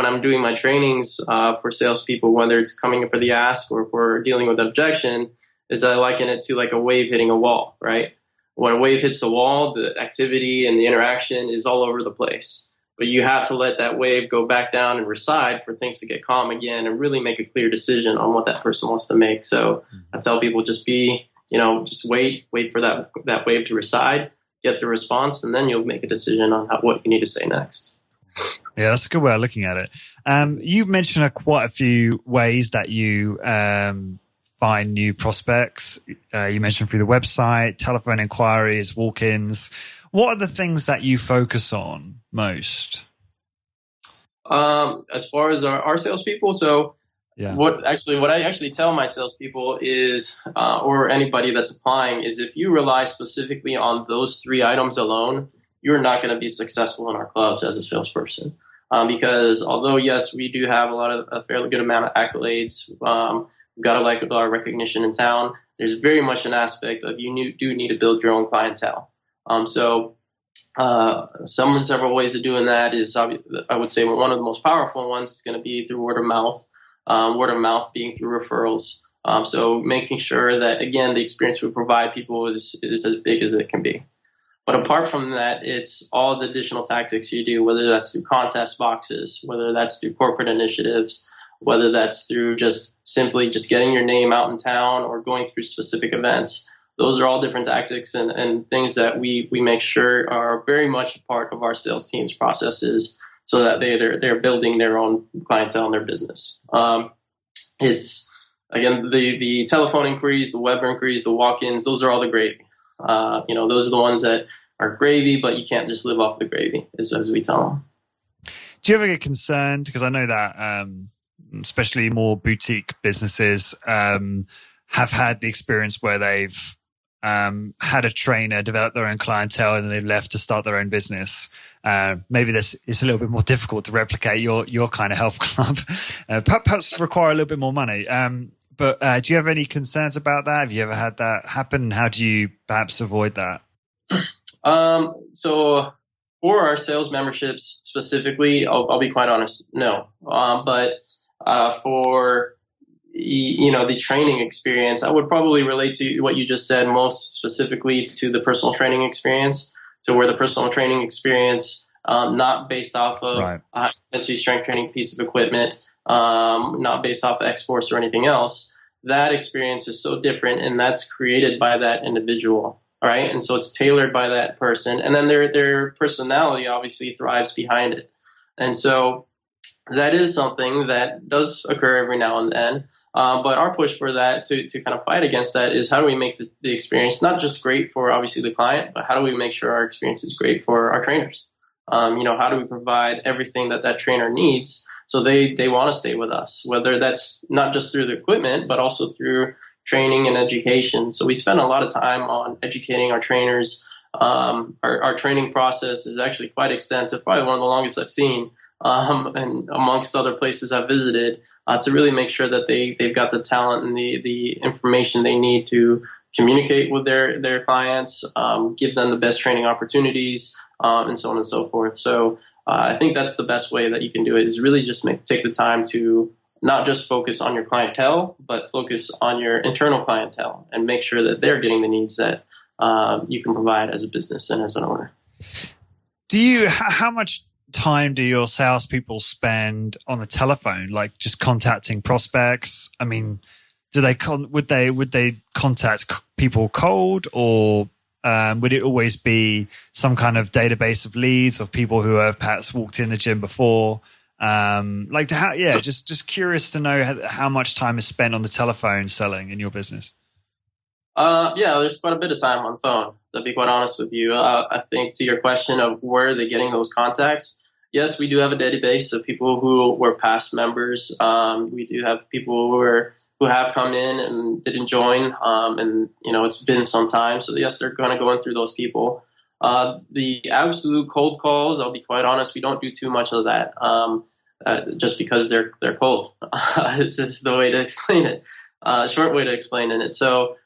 I'm doing my trainings for salespeople, whether it's coming up for the ask or if we're dealing with an objection, is I liken it to like a wave hitting a wall, right? When a wave hits the wall, the activity and the interaction is all over the place. But you have to let that wave go back down and reside for things to get calm again and really make a clear decision on what that person wants to make. So I tell people just wait for that wave to reside, get the response, and then you'll make a decision on what you need to say next. Yeah, that's a good way of looking at it. You've mentioned quite a few ways that you find new prospects. You mentioned through the website, telephone inquiries, walk-ins. What are the things that you focus on most? As far as our salespeople, so yeah. What I actually tell my salespeople is, or anybody that's applying, is if you rely specifically on those 3 items alone, you're not going to be successful in our clubs as a salesperson. Because although, yes, we do have a fairly good amount of accolades, we've got our recognition in town, there's very much an aspect of you do need to build your own clientele. Several ways of doing that is, I would say one of the most powerful ones is going to be through word of mouth being through referrals. So making sure that, again, the experience we provide people is as big as it can be. But apart from that, it's all the additional tactics you do, whether that's through contest boxes, whether that's through corporate initiatives, whether that's through just simply just getting your name out in town or going through specific events. Those are all different tactics and things that we make sure are very much a part of our sales team's processes so that they're building their own clientele in their business. It's, again, the telephone inquiries, the web inquiries, the walk-ins, those are all the gravy. Those are the ones that are gravy, but you can't just live off the gravy, as we tell them. Do you ever get concerned? Because I know that especially more boutique businesses have had the experience where they've had a trainer develop their own clientele and then they've left to start their own business. Maybe it's a little bit more difficult to replicate your kind of health club. Perhaps require a little bit more money. But do you have any concerns about that? Have you ever had that happen? How do you perhaps avoid that? So for our sales memberships specifically, I'll be quite honest, no. But for the training experience, I would probably relate to what you just said, most specifically to the personal training experience, to where the personal training experience, not based off of essentially strength training piece of equipment, not based off of XForce or anything else. That experience is so different, and that's created by that individual. All right. And so it's tailored by that person. And then their personality obviously thrives behind it. And so that is something that does occur every now and then. But our push for that to kind of fight against that is how do we make the experience not just great for obviously the client, but how do we make sure our experience is great for our trainers? How do we provide everything that trainer needs so they want to stay with us, whether that's not just through the equipment, but also through training and education. So we spend a lot of time on educating our trainers. Our training process is actually quite extensive, probably one of the longest I've seen, and amongst other places I've visited, to really make sure that they've got the talent and the information they need to communicate with their clients, give them the best training opportunities, and so on and so forth. So I think that's the best way that you can do it, is really just take the time to not just focus on your clientele, but focus on your internal clientele and make sure that they're getting the needs that you can provide as a business and as an owner. How much time do your salespeople spend on the telephone, like just contacting prospects? I mean, would they contact people cold, or would it always be some kind of database of leads of people who have perhaps walked in the gym before? Just curious to know how much time is spent on the telephone selling in your business. There's quite a bit of time on the phone, to be quite honest with you. I think to your question of where are they getting those contacts, yes, we do have a database of people who were past members. We do have people who have come in and didn't join, and it's been some time. So yes, they're kind of going through those people. The absolute cold calls, I'll be quite honest, we don't do too much of that, just because they're cold. This is the way to explain it, short way to explain it. So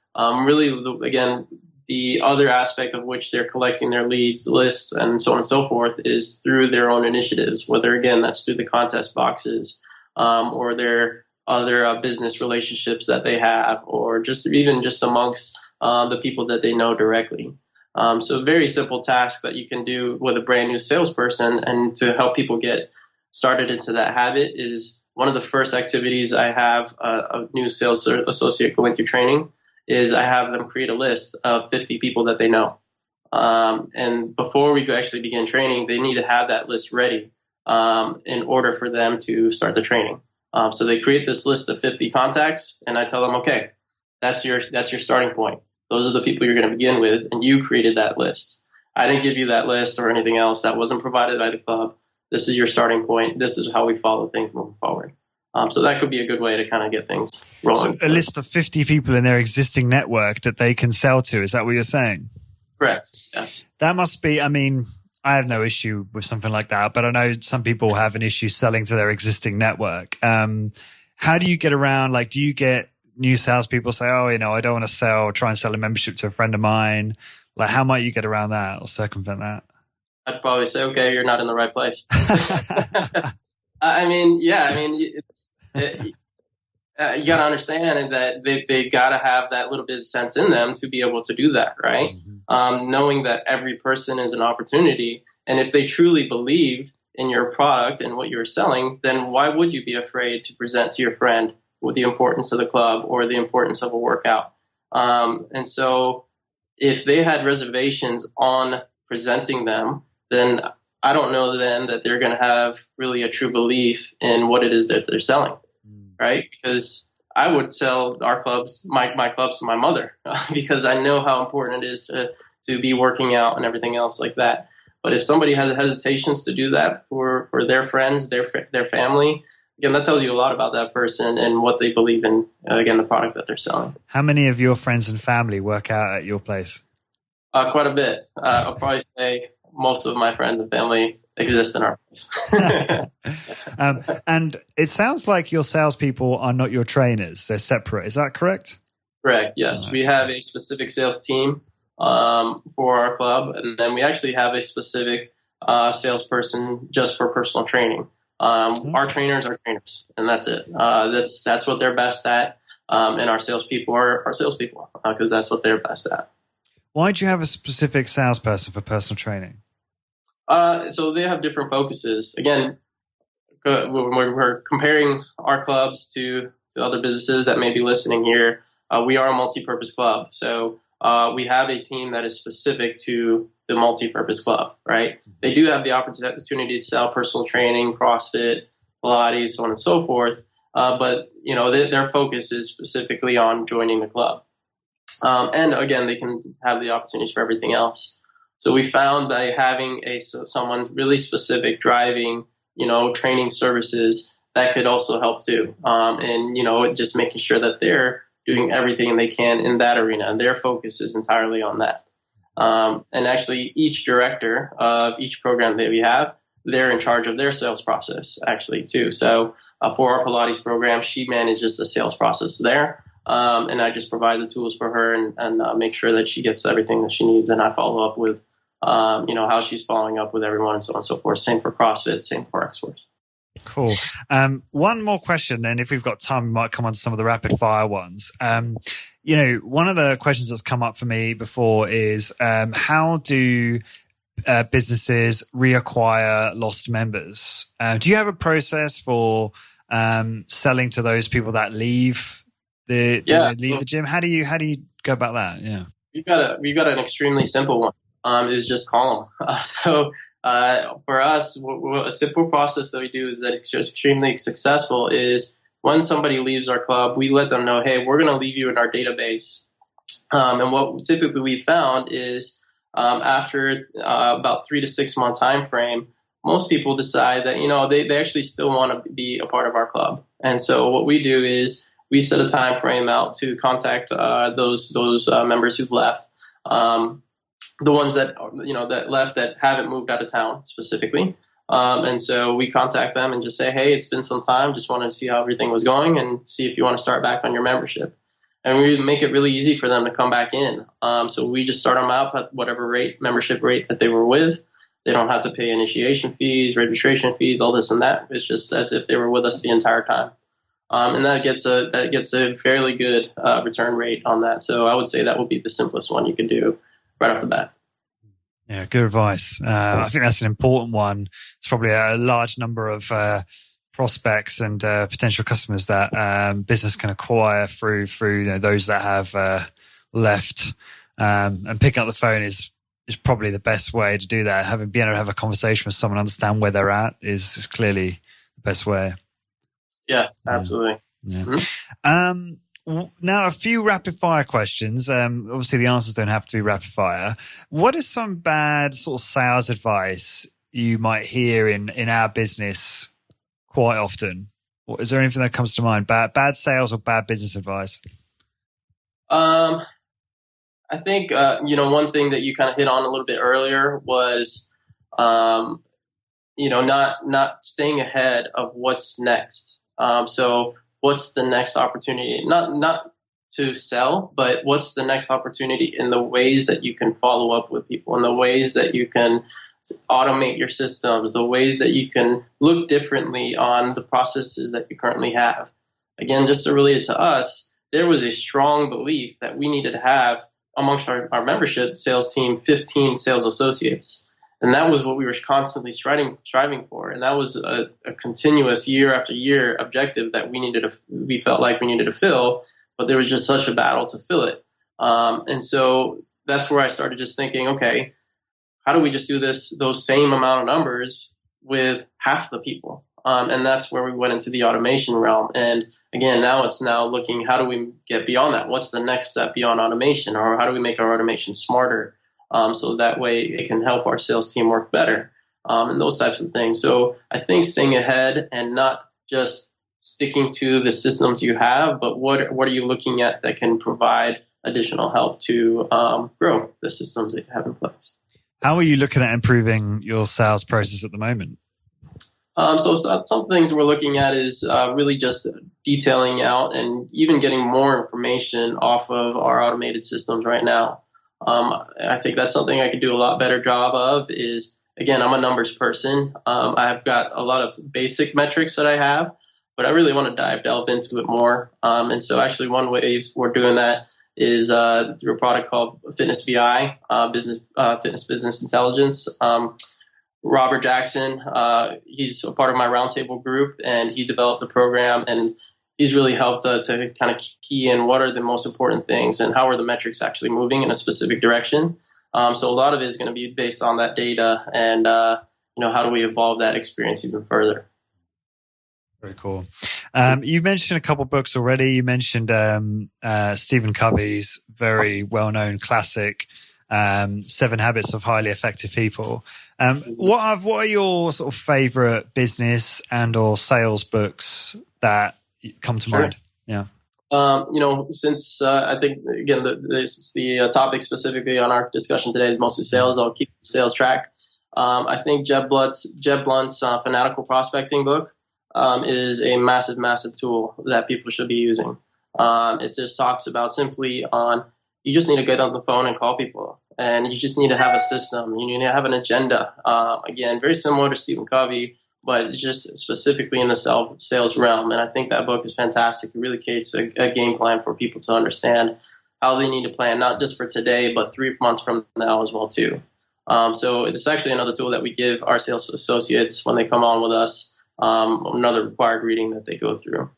the other aspect of which they're collecting their leads, lists, and so on and so forth is through their own initiatives, whether, again, that's through the contest boxes, or their other business relationships that they have, or just amongst the people that they know directly. So a very simple task that you can do with a brand new salesperson, and to help people get started into that habit, is one of the first activities I have a new sales associate going through training is I have them create a list of 50 people that they know. And before we actually begin training, they need to have that list ready in order for them to start the training. So they create this list of 50 contacts, and I tell them, okay, that's your starting point. Those are the people you're going to begin with, and you created that list. I didn't give you that list or anything else. That wasn't provided by the club. This is your starting point. This is how we follow things moving forward. So that could be a good way to kind of get things rolling. So a list of 50 people in their existing network that they can sell to. Is that what you're saying? Correct. Yes. That must be, I mean, I have no issue with something like that, but I know some people have an issue selling to their existing network. How do you get around, do you get new salespeople say, I don't want to try and sell a membership to a friend of mine? How might you get around that or circumvent that? I'd probably say, okay, you're not in the right place. You got to understand that they got to have that little bit of sense in them to be able to do that, right? Mm-hmm. Knowing that every person is an opportunity. And if they truly believed in your product and what you're selling, then why would you be afraid to present to your friend with the importance of the club or the importance of a workout? And so if they had reservations on presenting them, then I don't know then that they're going to have really a true belief in what it is that they're selling, right? Because I would sell our clubs, my clubs to my mother, because I know how important it is to be working out and everything else like that. But if somebody has hesitations to do that for their friends, their family, again, that tells you a lot about that person and what they believe in, again, the product that they're selling. How many of your friends and family work out at your place? Quite a bit. I'll probably say most of my friends and family exist in our place. And it sounds like your salespeople are not your trainers; they're separate. Is that correct? Correct. Yes, we have a specific sales team for our club, and then we actually have a specific salesperson just for personal training. Our trainers are trainers, and that's it. That's what they're best at, and our salespeople are our salespeople because that's what they're best at. Why do you have a specific salesperson for personal training? So they have different focuses. Again, when we're comparing our clubs to other businesses that may be listening here, we are a multi-purpose club. So we have a team that is specific to the multi-purpose club, right? They do have the opportunity to sell personal training, CrossFit, Pilates, so on and so forth. But their focus is specifically on joining the club. And again, they can have the opportunities for everything else. So we found by having someone really specific driving, training services, that could also help too. And just making sure that they're doing everything they can in that arena, and their focus is entirely on that. And actually, each director of each program that we have, they're in charge of their sales process actually too. So for our Pilates program, she manages the sales process there. And I just provide the tools for her and make sure that she gets everything that she needs. And I follow up with, how she's following up with everyone and so on and so forth. Same for CrossFit, same for XForce. Cool. One more question, and if we've got time, we might come on to some of the rapid fire ones. One of the questions that's come up for me before is how do businesses reacquire lost members? Do you have a process for selling to those people that leave the gym? How do you go about that? Yeah, we've got an extremely simple one. Is just call them. For us, a simple process that we do is that it's extremely successful is when somebody leaves our club, we let them know, hey, we're going to leave you in our database. And what typically we found is after about 3 to 6 month time frame, most people decide that they actually still want to be a part of our club. And so what we do is we set a time frame out to contact those members who've left. The ones that that left that haven't moved out of town specifically. And so we contact them and just say, hey, it's been some time. Just want to see how everything was going and see if you want to start back on your membership. And we make it really easy for them to come back in. So we just start them out at whatever membership rate that they were with. They don't have to pay initiation fees, registration fees, all this and that. It's just as if they were with us the entire time. And that gets a fairly good return rate on that. So I would say that would be the simplest one you can do right off the bat. Yeah, good advice. I think that's an important one. It's probably a large number of prospects and potential customers that business can acquire through those that have left. And picking up the phone is probably the best way to do that. Being able to have a conversation with someone, understand where they're at is clearly the best way. Yeah, absolutely. Yeah. Mm-hmm. Now, a few rapid fire questions. Obviously, the answers don't have to be rapid fire. What is some bad sort of sales advice you might hear in our business quite often? Is there anything that comes to mind? Bad sales or bad business advice? I think one thing that you kind of hit on a little bit earlier was not staying ahead of what's next. So what's the next opportunity? Not to sell, but what's the next opportunity in the ways that you can follow up with people, in the ways that you can automate your systems, the ways that you can look differently on the processes that you currently have. Again, just to relate it to us, there was a strong belief that we needed to have amongst our membership sales team 15 sales associates. And that was what we were constantly striving for. And that was a continuous year after year objective that we felt like we needed to fill, but there was just such a battle to fill it. And so that's where I started just thinking, okay, how do we just do those same amount of numbers with half the people? And that's where we went into the automation realm. And again, now it's looking, how do we get beyond that? What's the next step beyond automation? Or how do we make our automation smarter? So that way it can help our sales team work better, and those types of things. So I think staying ahead and not just sticking to the systems you have, but what are you looking at that can provide additional help to grow the systems that you have in place? How are you looking at improving your sales process at the moment? So some things we're looking at is really just detailing out and even getting more information off of our automated systems right now. I think that's something I could do a lot better job of is, again, I'm a numbers person. I've got a lot of basic metrics that I have, but I really want to delve into it more. And so actually one way we're doing that is through a product called Fitness BI, Fitness Business Intelligence. Robert Jackson, he's a part of my roundtable group, and he developed the program, and he's really helped to kind of key in what are the most important things and how are the metrics actually moving in a specific direction. So a lot of it is going to be based on that data and, how do we evolve that experience even further? Very cool. You mentioned a couple books already. You mentioned Stephen Covey's very well-known classic, 7 Habits of Highly Effective People. What are your sort of favorite business and or sales books that come to mind? Yeah. Since I think, again, the topic specifically on our discussion today is mostly sales, I'll keep the sales track. I think Jeb Blunt's Fanatical Prospecting book is a massive, massive tool that people should be using. It just talks about simply on, you just need to get on the phone and call people, and you just need to have a system. You need to have an agenda. Again, very similar to Stephen Covey, but just specifically in the sales realm. And I think that book is fantastic. It really creates a game plan for people to understand how they need to plan, not just for today, but 3 months from now as well, too. So it's actually another tool that we give our sales associates when they come on with us, another required reading that they go through.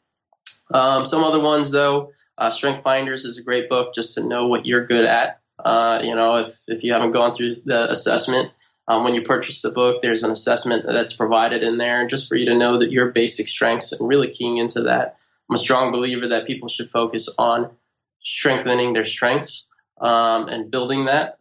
Some other ones, though, Strength Finders is a great book just to know what you're good at. If you haven't gone through the assessment, when you purchase the book, there's an assessment that's provided in there just for you to know that your basic strengths and really keying into that. I'm a strong believer that people should focus on strengthening their strengths and building that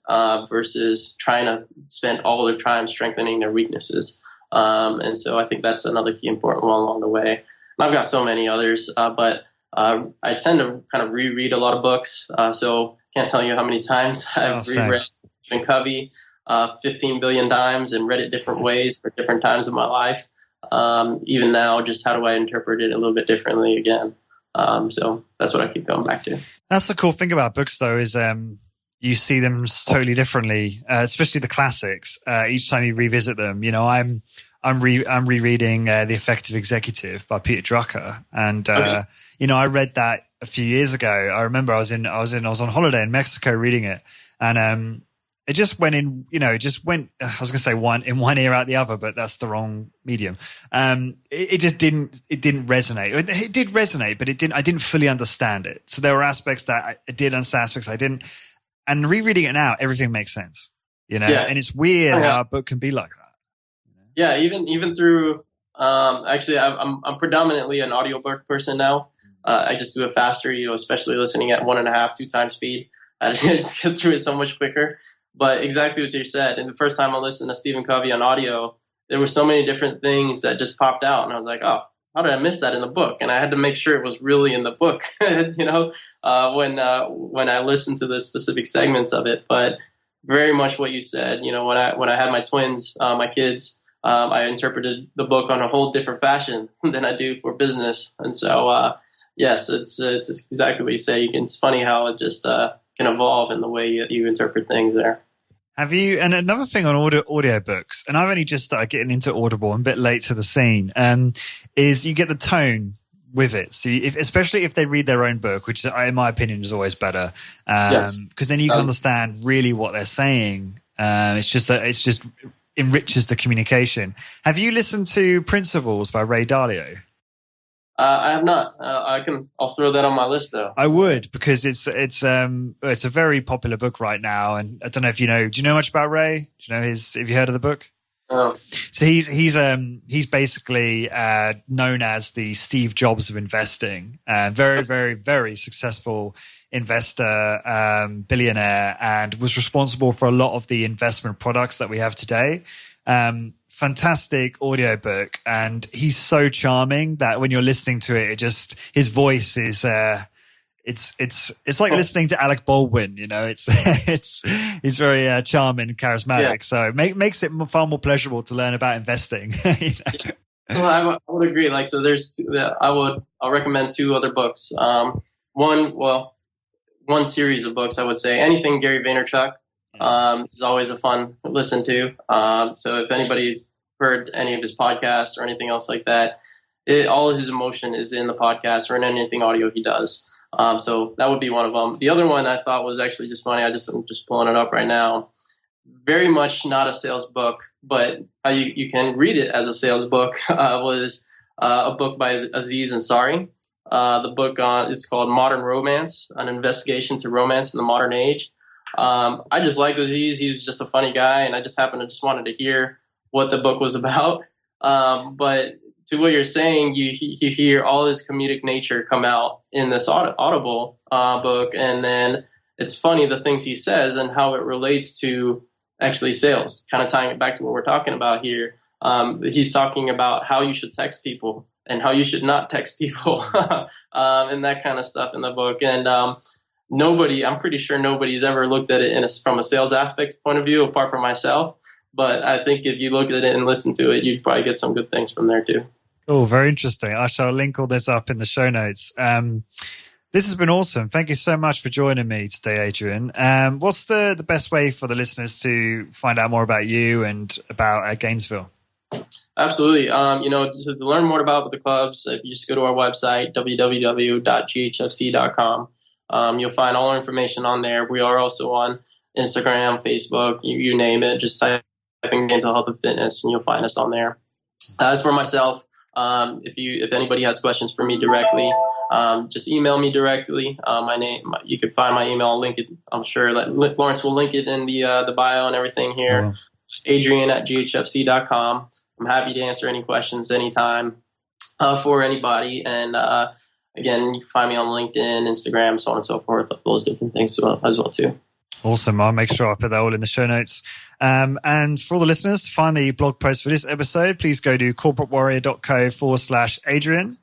versus trying to spend all their time strengthening their weaknesses. And so I think that's another key important one along the way. And I've got so many others, but I tend to kind of reread a lot of books. So can't tell you how many times I've reread Stephen Covey 15 billion times and read it different ways for different times of my life. Even now, just how do I interpret it a little bit differently again? So that's what I keep going back to. That's the cool thing about books, though, is you see them totally differently, especially the classics. Each time you revisit them, I'm rereading The Effective Executive by Peter Drucker, and I read that a few years ago. I remember I was on holiday in Mexico reading it, and it just went in. I was going to say one ear out the other, but that's the wrong medium. It just didn't resonate. It did resonate, but I didn't fully understand it. So there were aspects that I did understand, aspects I didn't. And rereading it now, everything makes sense. And it's weird how a book can be like that. Yeah, even through actually, I'm predominantly an audiobook person now. I just do it faster, especially listening at 1.5, 2 times speed. I just get through it so much quicker. But exactly what you said. And the first time I listened to Stephen Covey on audio, there were so many different things that just popped out, and I was like, oh, how did I miss that in the book? And I had to make sure it was really in the book, when I listened to the specific segments of it. But very much what you said. When I had my twins, my kids. I interpreted the book on a whole different fashion than I do for business. And so, yes, it's exactly what you say. It's funny how it just can evolve in the way you interpret things there. Have you, and another thing on audiobooks, and I've only just started getting into Audible, I'm a bit late to the scene, is you get the tone with it. So especially if they read their own book, which in my opinion is always better, because then you can understand really what they're saying. It's just enriches the communication. Have you listened to Principles by Ray Dalio? I have not. I'll throw that on my list though. I would, because it's a very popular book right now, and I don't know if you know. Do you know much about Ray? Do you know have you heard of the book? Oh. So he's basically known as the Steve Jobs of investing. Very, very, very successful investor, billionaire, and was responsible for a lot of the investment products that we have today. Fantastic audiobook, and he's so charming that when you're listening to it, his voice is it's like listening to Alec Baldwin. He's very charming and charismatic. So makes it far more pleasurable to learn about investing. Well, I would agree. I'll recommend 2 other books. One series of books, I would say. Anything Gary Vaynerchuk is always a fun listen to. So if anybody's heard any of his podcasts or anything else like that, all of his emotion is in the podcast or in anything audio he does. So that would be one of them. The other one I thought was actually just funny. I'm just pulling it up right now. Very much not a sales book, but you can read it as a sales book. Was a book by Aziz Ansari. The book is called Modern Romance, an investigation to romance in the modern age. I just liked Aziz. He's just a funny guy, and I just wanted to hear what the book was about. But to what you're saying, you hear all his comedic nature come out in this Audible book, and then it's funny the things he says and how it relates to actually sales, kind of tying it back to what we're talking about here. He's talking about how you should text people and how you should not text people and that kind of stuff in the book. And I'm pretty sure nobody's ever looked at it from a sales aspect point of view apart from myself. But I think if you look at it and listen to it, you'd probably get some good things from there too. Oh, very interesting. I shall link all this up in the show notes. This has been awesome. Thank you so much for joining me today, Adrian. What's the best way for the listeners to find out more about you and about Gainesville? Absolutely. Just to learn more about the clubs, if you just go to our website, www.ghfc.com, you'll find all our information on there. We are also on Instagram, Facebook, you name it. Just type in Gainesville Health and Fitness and you'll find us on there. As for myself, if anybody has questions for me directly, just email me directly. You can find my email, link it. I'm sure that Lawrence will link it in the bio and everything here. Adrian@ghfc.com. I'm happy to answer any questions anytime for anybody. And again, you can find me on LinkedIn, Instagram, so on and so forth, those different things as well too. Awesome. I'll make sure I put that all in the show notes. And for all the listeners, find the blog post for this episode. Please go to corporatewarrior.co/Adrian.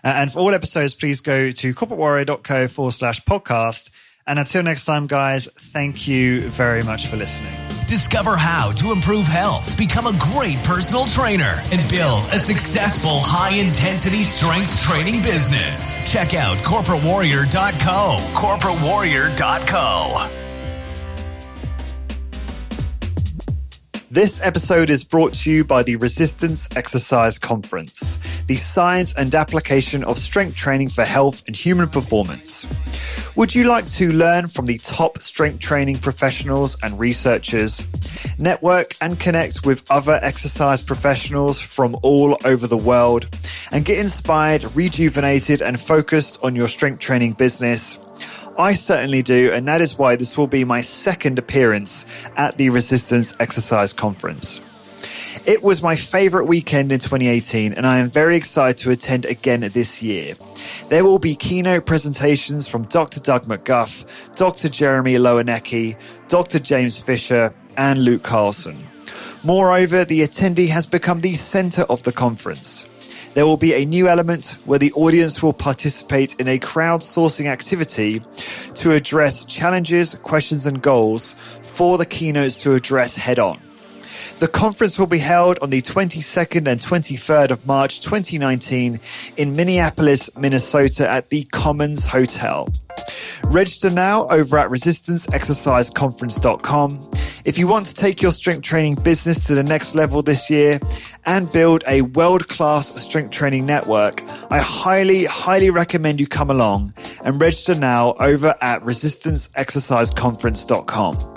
And for all episodes, please go to corporatewarrior.co/podcast. And until next time, guys, thank you very much for listening. Discover how to improve health, become a great personal trainer, and build a successful high-intensity strength training business. Check out corporatewarrior.co. corporatewarrior.co. This episode is brought to you by the Resistance Exercise Conference, the science and application of strength training for health and human performance. Would you like to learn from the top strength training professionals and researchers, network and connect with other exercise professionals from all over the world, and get inspired, rejuvenated, and focused on your strength training business? I certainly do, and that is why this will be my second appearance at the Resistance Exercise Conference. It was my favorite weekend in 2018, and I am very excited to attend again this year. There will be keynote presentations from Dr. Doug McGuff, Dr. Jeremy Lowenecki, Dr. James Fisher, and Luke Carlson. Moreover, the attendee has become the center of the conference. There will be a new element where the audience will participate in a crowdsourcing activity to address challenges, questions, and goals for the keynotes to address head-on. The conference will be held on the 22nd and 23rd of March 2019 in Minneapolis, Minnesota at the Commons Hotel. Register now over at resistanceexerciseconference.com. If you want to take your strength training business to the next level this year and build a world-class strength training network, I highly, highly recommend you come along and register now over at resistanceexerciseconference.com.